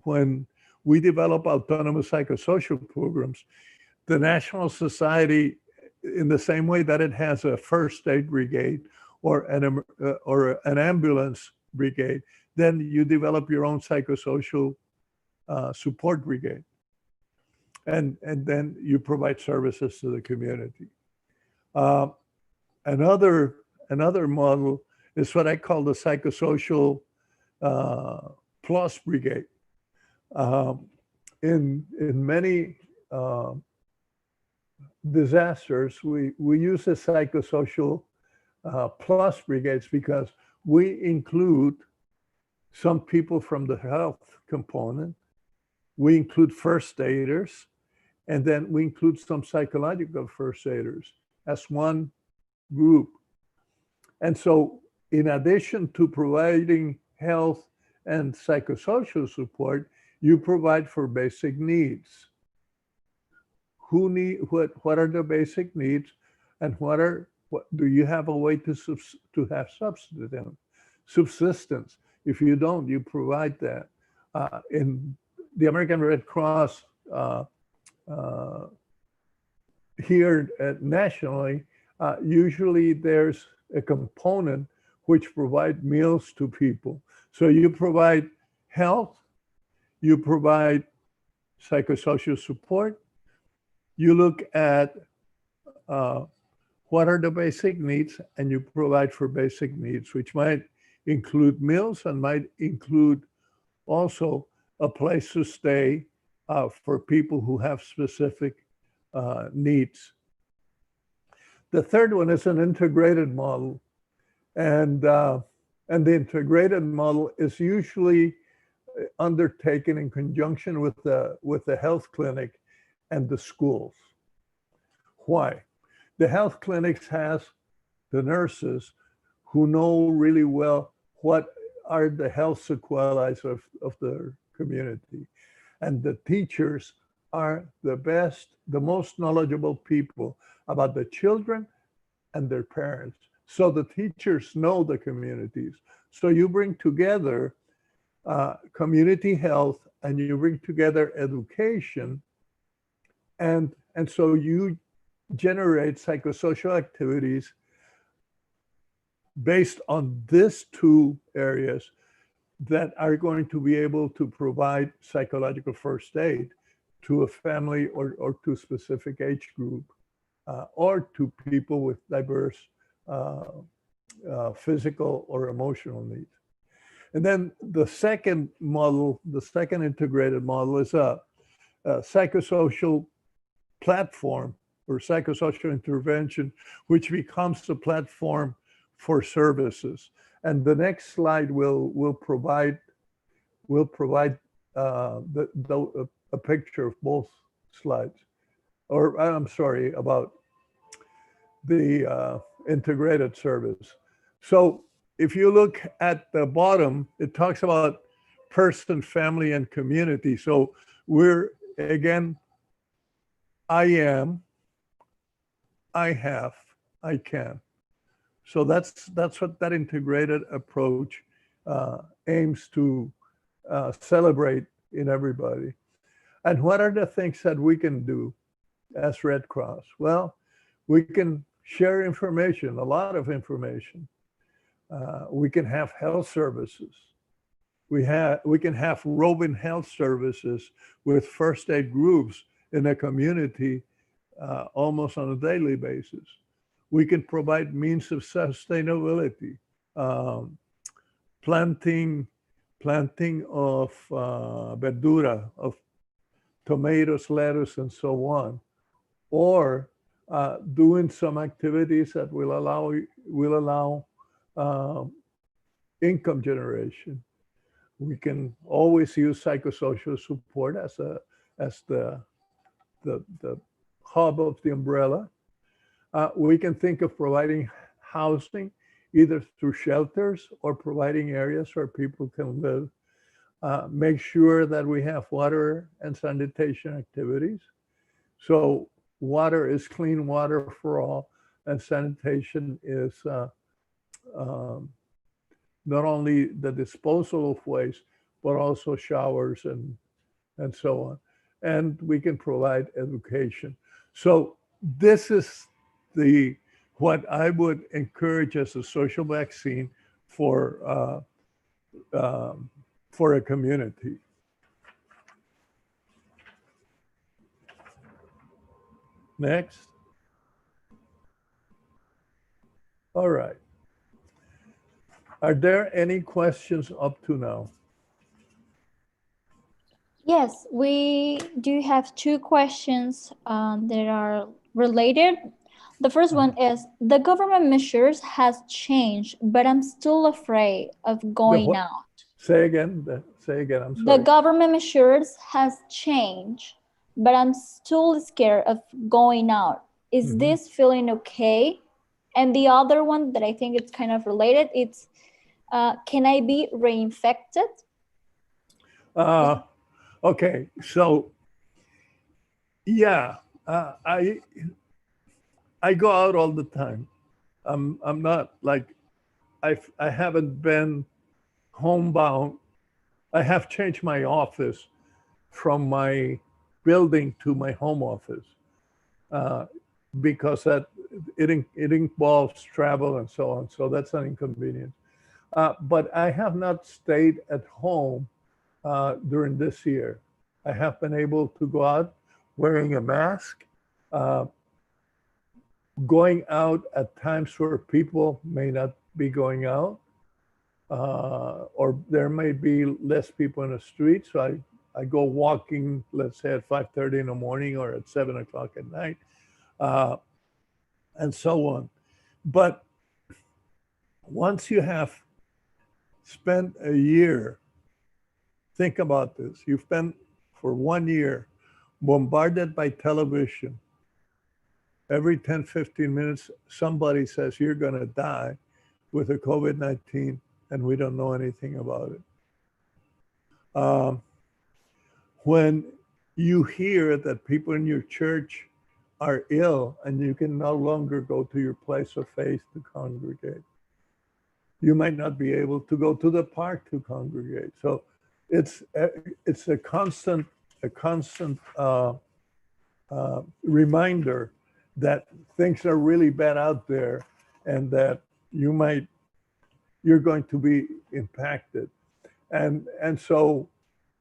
when we develop autonomous psychosocial programs, the National Society, in the same way that it has a first aid brigade or an ambulance brigade, then you develop your own psychosocial support brigade. And then you provide services to the community. Another model is what I call the psychosocial plus brigade. In many disasters, we use the psychosocial plus brigades because we include some people from the health component, we include first aiders, and then we include some psychological first aiders as one group. And so in addition to providing health and psychosocial support, you provide for basic needs. What are the basic needs, and what do you have a way to have subsistence? If you don't, you provide that. In the American Red Cross here nationally, usually there's a component which provide meals to people. So you provide health, you provide psychosocial support, you look at what are the basic needs, and you provide for basic needs, which might include meals and might include also a place to stay for people who have specific needs. The third one is an integrated model. And the integrated model is usually undertaken in conjunction with the health clinic and the schools. Why? The health clinics has the nurses who know really well what are the health sequelae of the community. And the teachers are the most knowledgeable people about the children and their parents. So the teachers know the communities. So you bring together community health, and you bring together education, and so you generate psychosocial activities based on these 2 areas that are going to be able to provide psychological first aid to a family or to a specific age group or to people with diverse physical or emotional needs. And then the second model, the second integrated model, is a psychosocial platform or psychosocial intervention, which becomes the platform for services. And the next slide will provide a picture of both slides, or I'm sorry, about the integrated service. So if you look at the bottom, it talks about person, family, and community. So we're, again, I am, I have, I can. So that's what that integrated approach aims to celebrate in everybody. And what are the things that we can do as Red Cross? Well, we can share information, a lot of information. We can have health services. We can have roving health services with first aid groups in a community almost on a daily basis. We can provide means of sustainability, planting of verdura, of tomatoes, lettuce, and so on, or doing some activities that will allow income generation. We can always use psychosocial support as the hub of the umbrella. We can think of providing housing either through shelters or providing areas where people can live. Make sure that we have water and sanitation activities. So water is clean water for all, and sanitation is um, not only the disposal of waste, but also showers and so on. And we can provide education. So this is the what I would encourage as a social vaccine for for a community. Next. All right. Are there any questions up to now? Yes, we do have two questions that are related. The first one is, the government measures has changed, but I'm still afraid of going out. Say again. Say again. I'm The sorry. government measures has changed, but I'm still scared of going out. Is this feeling okay? And the other one that I think it's kind of related, it's can I be reinfected? Okay, so yeah, I go out all the time. I'm not like I haven't been homebound. I have changed my office from my building to my home office because that it involves travel and so on. So that's an inconvenience. But I have not stayed at home during this year. I have been able to go out wearing a mask, going out at times where people may not be going out, or there may be less people in the street. So I go walking, let's say at 5:30 in the morning or at 7 o'clock at night, and so on. But once you have spent a year, think about this, you've been for 1 year bombarded by television. Every 10, 15 minutes, somebody says you're going to die with a COVID-19, and we don't know anything about it. When you hear that people in your church are ill and you can no longer go to your place of faith to congregate, you might not be able to go to the park to congregate. So it's a constant reminder that things are really bad out there, and that you're going to be impacted, and so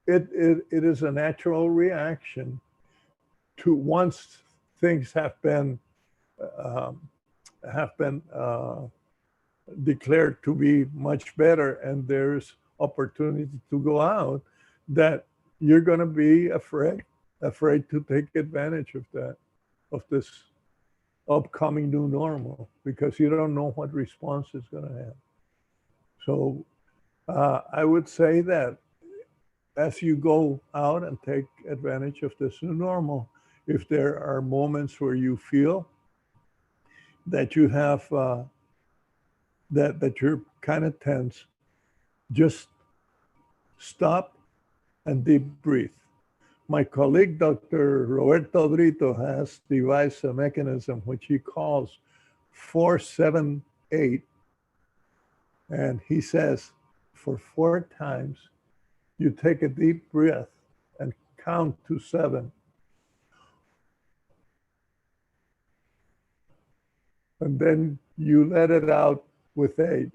it is a natural reaction to, once things have been declared to be much better and there's opportunity to go out, that you're going to be afraid to take advantage of that, of this upcoming new normal, because you don't know what response it's going to have. So I would say that as you go out and take advantage of this new normal, if there are moments where you feel that you have that you're kind of tense, just stop and deep breathe. My colleague, Dr. Roberto Brito, has devised a mechanism which he calls 4-7-8. And he says, for 4 times, you take a deep breath and count to 7. And then you let it out with 8.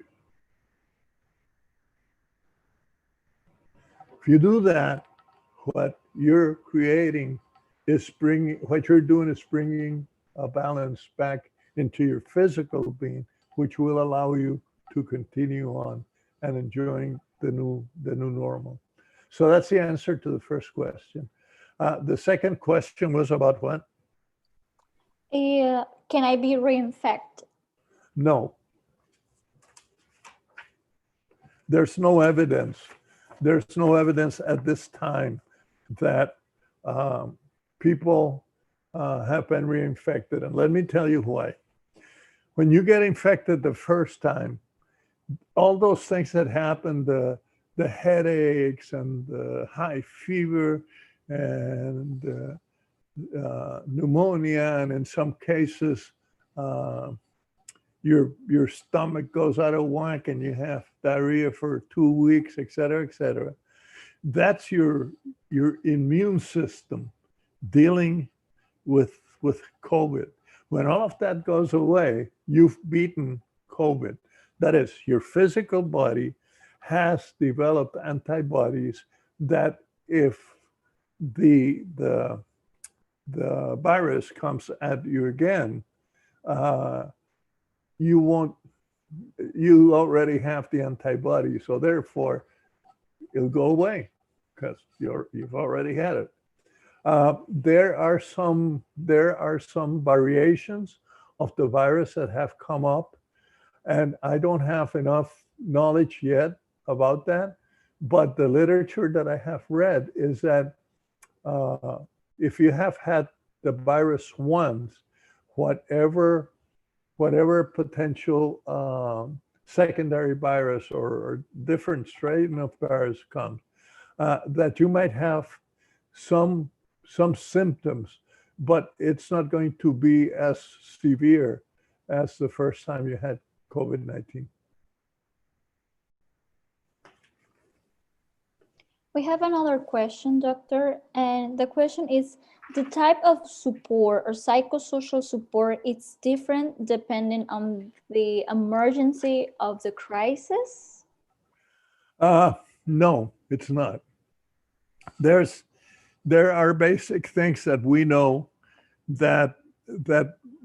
If you do that, what you're creating is what you're doing is bringing a balance back into your physical being, which will allow you to continue on and enjoying the new normal. So that's the answer to the first question. The second question was about what? Can I be reinfected? No. There's no evidence. There's no evidence at this time that people have been reinfected. And let me tell you why. When you get infected the first time, all those things that happen, the headaches and the high fever and pneumonia, and in some cases, uh, your stomach goes out of whack and you have diarrhea for 2 weeks, et cetera, et cetera. That's your immune system dealing with COVID. When all of that goes away, you've beaten COVID. That is, your physical body has developed antibodies that if the the virus comes at you again, uh, you won't. You already have the antibody, so therefore it'll go away because you've already had it. There are some variations of the virus that have come up, and I don't have enough knowledge yet about that. But the literature that I have read is that uh, if you have had the virus once, whatever whatever potential secondary virus or different strain of virus comes, that you might have some some symptoms, but it's not going to be as severe as the first time you had COVID-19. We have another question, doctor, and the question is, the type of support or psychosocial support is different depending on the emergency of the crisis? Uh, no, it's not. There's there are basic things that we know that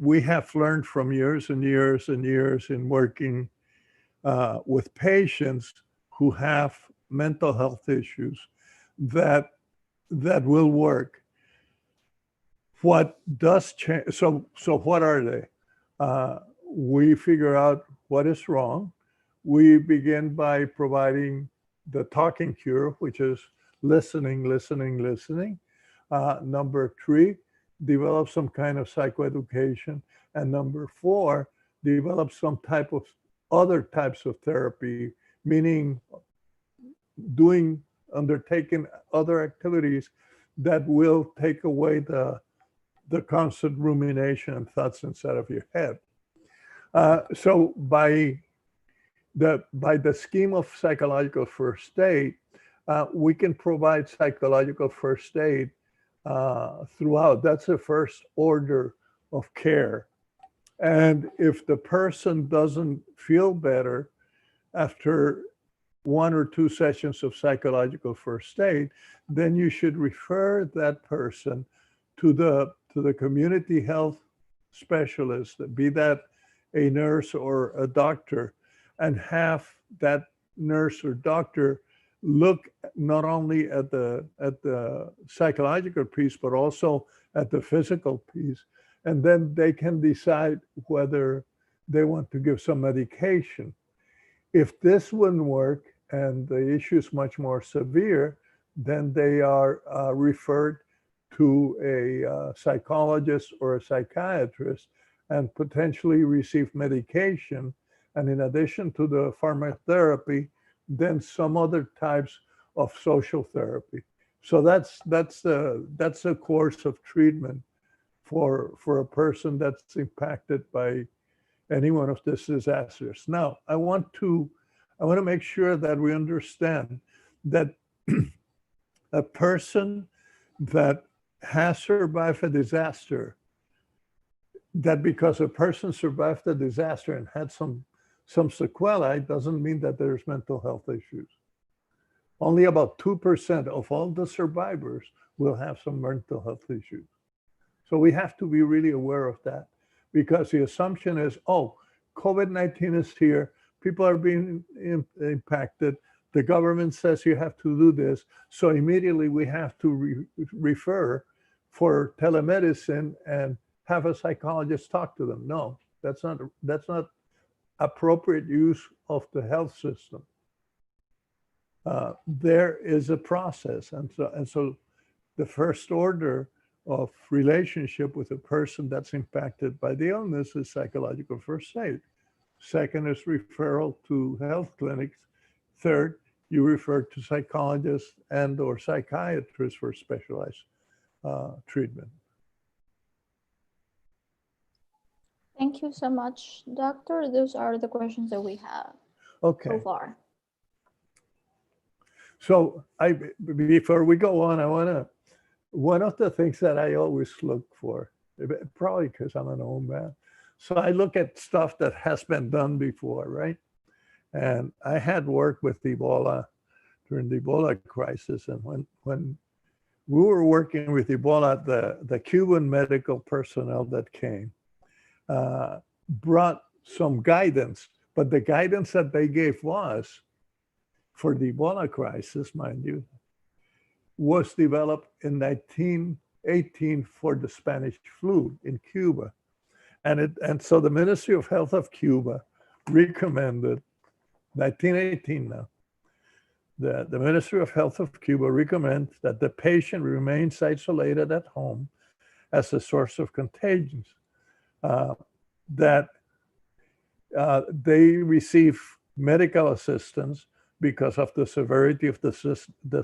we have learned from years and years and years in working with patients who have mental health issues that that will work. What does change? So what are they? We figure out what is wrong. We begin by providing the talking cure, which is listening, listening, listening. Number three, develop some kind of psychoeducation. And number four, develop some type of other types of therapy, meaning doing, undertaking other activities that will take away the constant rumination and thoughts inside of your head. So by the scheme of psychological first aid, we can provide psychological first aid throughout. That's the first order of care. And if the person doesn't feel better after one or two sessions of psychological first aid, then you should refer that person to the community health specialist, be that a nurse or a doctor, and have that nurse or doctor look not only at the psychological piece but also at the physical piece, and then they can decide whether they want to give some medication. If this wouldn't work and the issue is much more severe, then they are referred to a psychologist or a psychiatrist and potentially receive medication. And in addition to the pharmacotherapy, then some other types of social therapy. So that's a course of treatment for a person that's impacted by any one of these disasters. Now, I want to make sure that we understand that a person that has survived a disaster, that because a person survived a disaster and had some sequelae, doesn't mean that there's mental health issues. Only about 2% of all the survivors will have some mental health issues. So we have to be really aware of that, because the assumption is, oh, COVID-19 is here, people are being impacted, the government says you have to do this, so immediately we have to refer for telemedicine and have a psychologist talk to them. No, that's not appropriate use of the health system. There is a process, and so the first order of relationship with a person that's impacted by the illness is psychological first aid. Second is referral to health clinics. Third, you refer to psychologists and or psychiatrists for specialized treatment. Thank you so much, Doctor. Those are the questions that we have Okay. so far. So before we go on, one of the things that I always look for, probably because I'm an old man, so I look at stuff that has been done before, right? And I had worked with Ebola during the Ebola crisis. And when we were working with Ebola, the Cuban medical personnel that came brought some guidance, but the guidance that they gave was, for the Ebola crisis, mind you, was developed in 1918 for the Spanish flu in Cuba. And so the Ministry of Health of Cuba recommended, 1918 now, the Ministry of Health of Cuba recommends that the patient remains isolated at home as a source of contagions, that they receive medical assistance because of the severity of the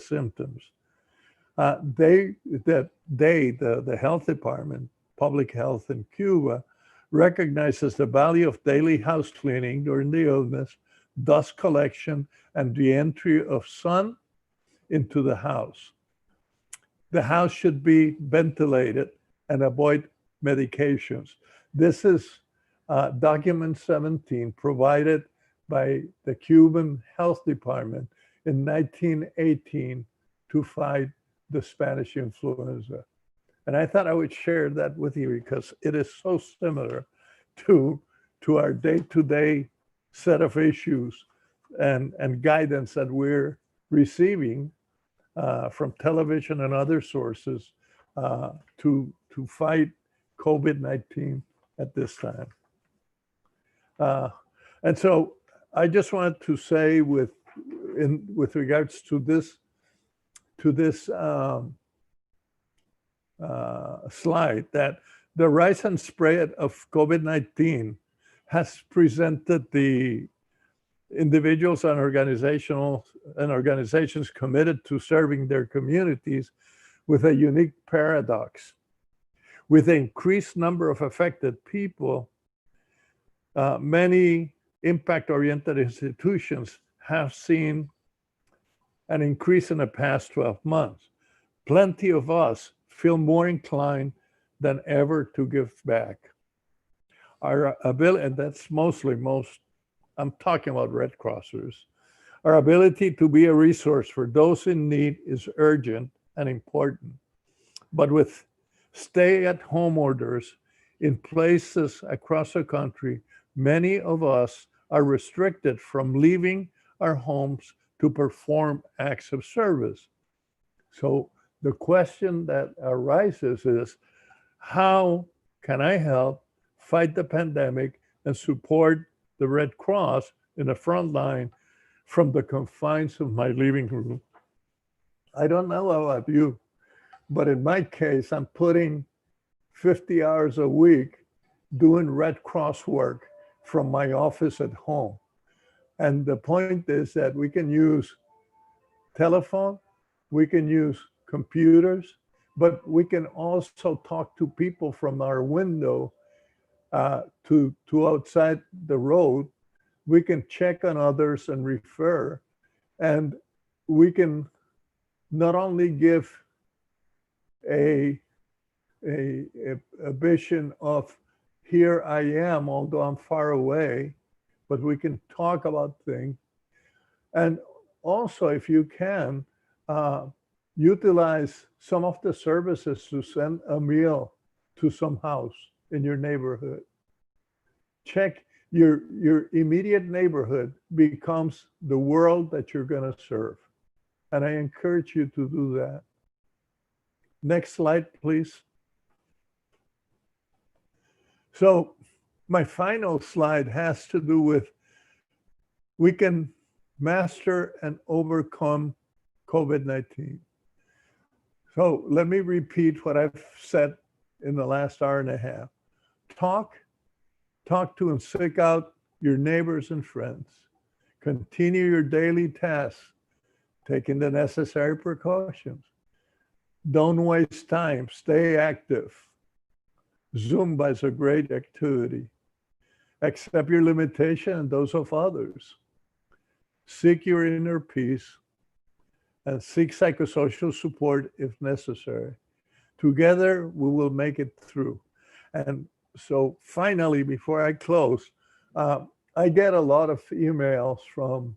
symptoms. The health department, public health in Cuba, recognizes the value of daily house cleaning during the illness, dust collection, and the entry of sun into the house. The house should be ventilated and avoid medications. This is document 17 provided by the Cuban Health Department in 1918 to fight the Spanish influenza. And I thought I would share that with you because it is so similar to our day-to-day set of issues and guidance that we're receiving from television and other sources to fight COVID-19 at this time. And so I just wanted to say with regards to this slide that the rise and spread of COVID-19 has presented the individuals and organizations committed to serving their communities with a unique paradox. With the increased number of affected people, many impact-oriented institutions have seen an increase in the past 12 months. Plenty of us feel more inclined than ever to give back. Our ability, and that's I'm talking about Red Crossers, our ability to be a resource for those in need is urgent and important. But with stay-at-home orders in places across the country, many of us are restricted from leaving our homes to perform acts of service. So the question that arises is, how can I help fight the pandemic and support the Red Cross in the front line from the confines of my living room? I don't know about you, but in my case, I'm putting 50 hours a week doing Red Cross work from my office at home. And the point is that we can use telephone, we can use computers, but we can also talk to people from our window to outside the road. We can check on others and refer, and we can not only give a vision of here I am, although I'm far away, but we can talk about things. And also, if you can, utilize some of the services to send a meal to some house in your neighborhood. Check your immediate neighborhood becomes the world that you're going to serve. And I encourage you to do that. Next slide, please. So my final slide has to do with we can master and overcome COVID-19. So let me repeat what I've said in the last hour and a half. Talk to and seek out your neighbors and friends. Continue your daily tasks, taking the necessary precautions. Don't waste time, stay active. Zumba is a great activity. Accept your limitation and those of others. Seek your inner peace and seek psychosocial support if necessary. Together, we will make it through. And so finally, before I close, I get a lot of emails from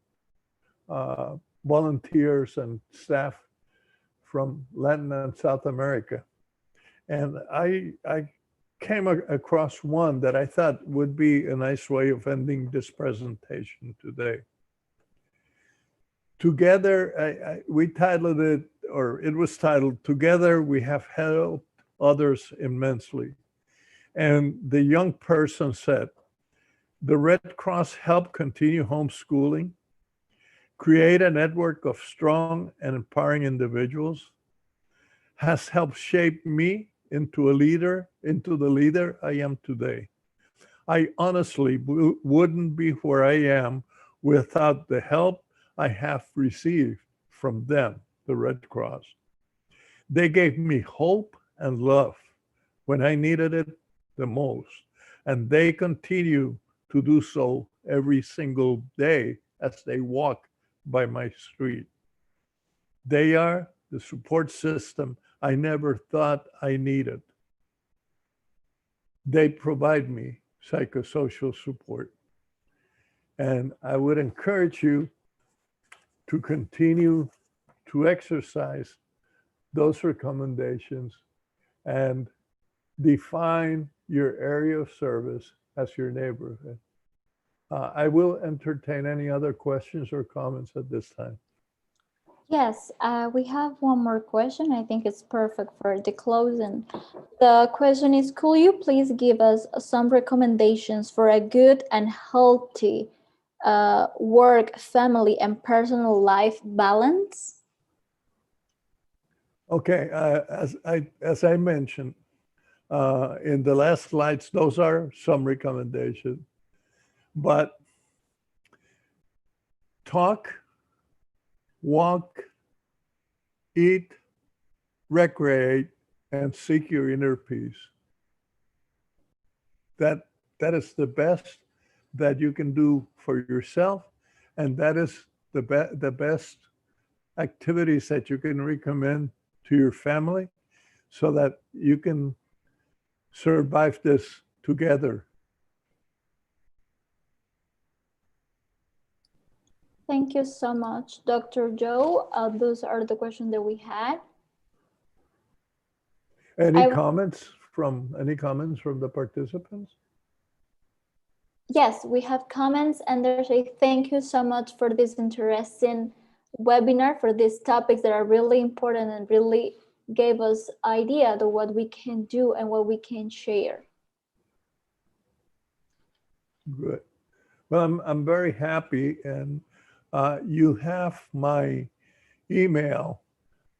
volunteers and staff from Latin and South America. And I came across one that I thought would be a nice way of ending this presentation today. Together, we titled it, or it was titled, Together We Have Helped Others Immensely. And the young person said, the Red Cross helped continue homeschooling, create a network of strong and empowering individuals, has helped shape me into the leader I am today. I honestly wouldn't be where I am without the help I have received from them, the Red Cross. They gave me hope and love when I needed it the most, and they continue to do so every single day as they walk by my street. They are the support system I never thought I needed. They provide me psychosocial support. And I would encourage you to continue to exercise those recommendations and define your area of service as your neighborhood. I will entertain any other questions or comments at this time. Yes, we have one more question. I think it's perfect for the closing. The question is, could you please give us some recommendations for a good and healthy work, family, and personal life balance? Okay, as I mentioned in the last slides, those are some recommendations. But talk, walk, eat, recreate, and seek your inner peace. That is the best that you can do for yourself, and that is the best activities that you can recommend to your family so that you can survive this together. Thank you so much, Dr. Joe. Those are the questions that we had. Any comments from the participants? Yes, we have comments, and there's a thank you so much for this interesting webinar, for these topics that are really important and really gave us idea of what we can do and what we can share. Good. Well, I'm very happy, and you have my email.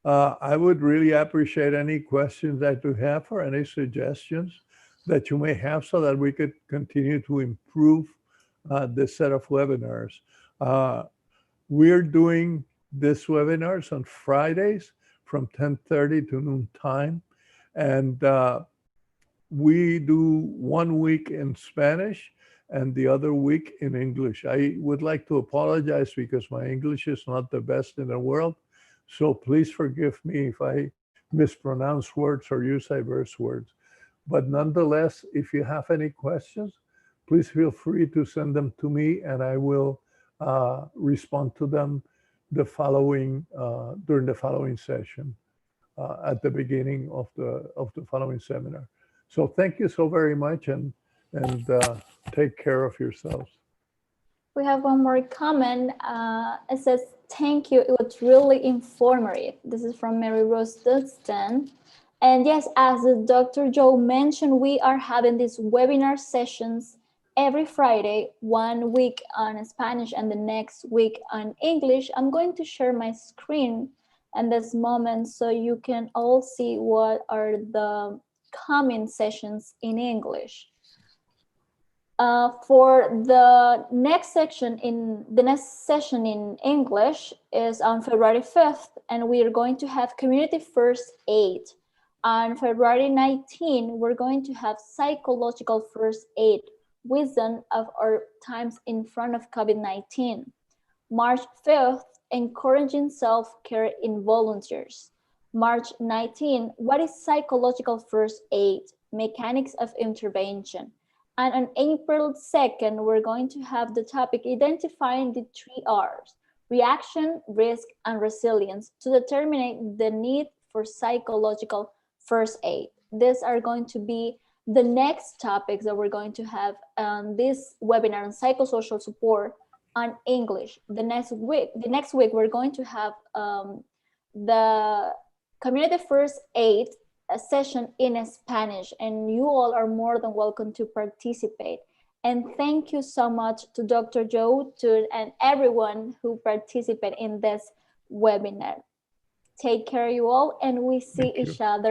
I would really appreciate any questions that you have or any suggestions that you may have so that we could continue to improve this set of webinars. We're doing these webinars on Fridays from 10:30 to noon time. And we do 1 week in Spanish and the other week in English. I would like to apologize because my English is not the best in the world. So please forgive me if I mispronounce words or use diverse words. But nonetheless, if you have any questions, please feel free to send them to me, and I will respond to them during the following session at the beginning of the following seminar. So thank you so very much, and take care of yourselves. We have one more comment. It says, thank you. It was really informative. This is from Mary Rose Dustin. And yes, as Dr. Joe mentioned, we are having these webinar sessions every Friday, 1 week on Spanish and the next week on English. I'm going to share my screen in this moment so you can all see what are the coming sessions in English. For the next session in English is on February 5th, and we are going to have community first aid. On February 19th, we're going to have psychological first aid, wisdom of our times in front of COVID-19. March 5th, encouraging self-care in volunteers. March 19th, what is psychological first aid? Mechanics of intervention. And on April 2nd, we're going to have the topic identifying the 3 R's, reaction, risk, and resilience, to determine the need for psychological first aid. These are going to be the next topics that we're going to have on this webinar on psychosocial support on English. The next week we're going to have the community first aid session in Spanish, and you all are more than welcome to participate. And thank you so much to Dr. Joe, and everyone who participated in this webinar. Take care, you all, and we see each other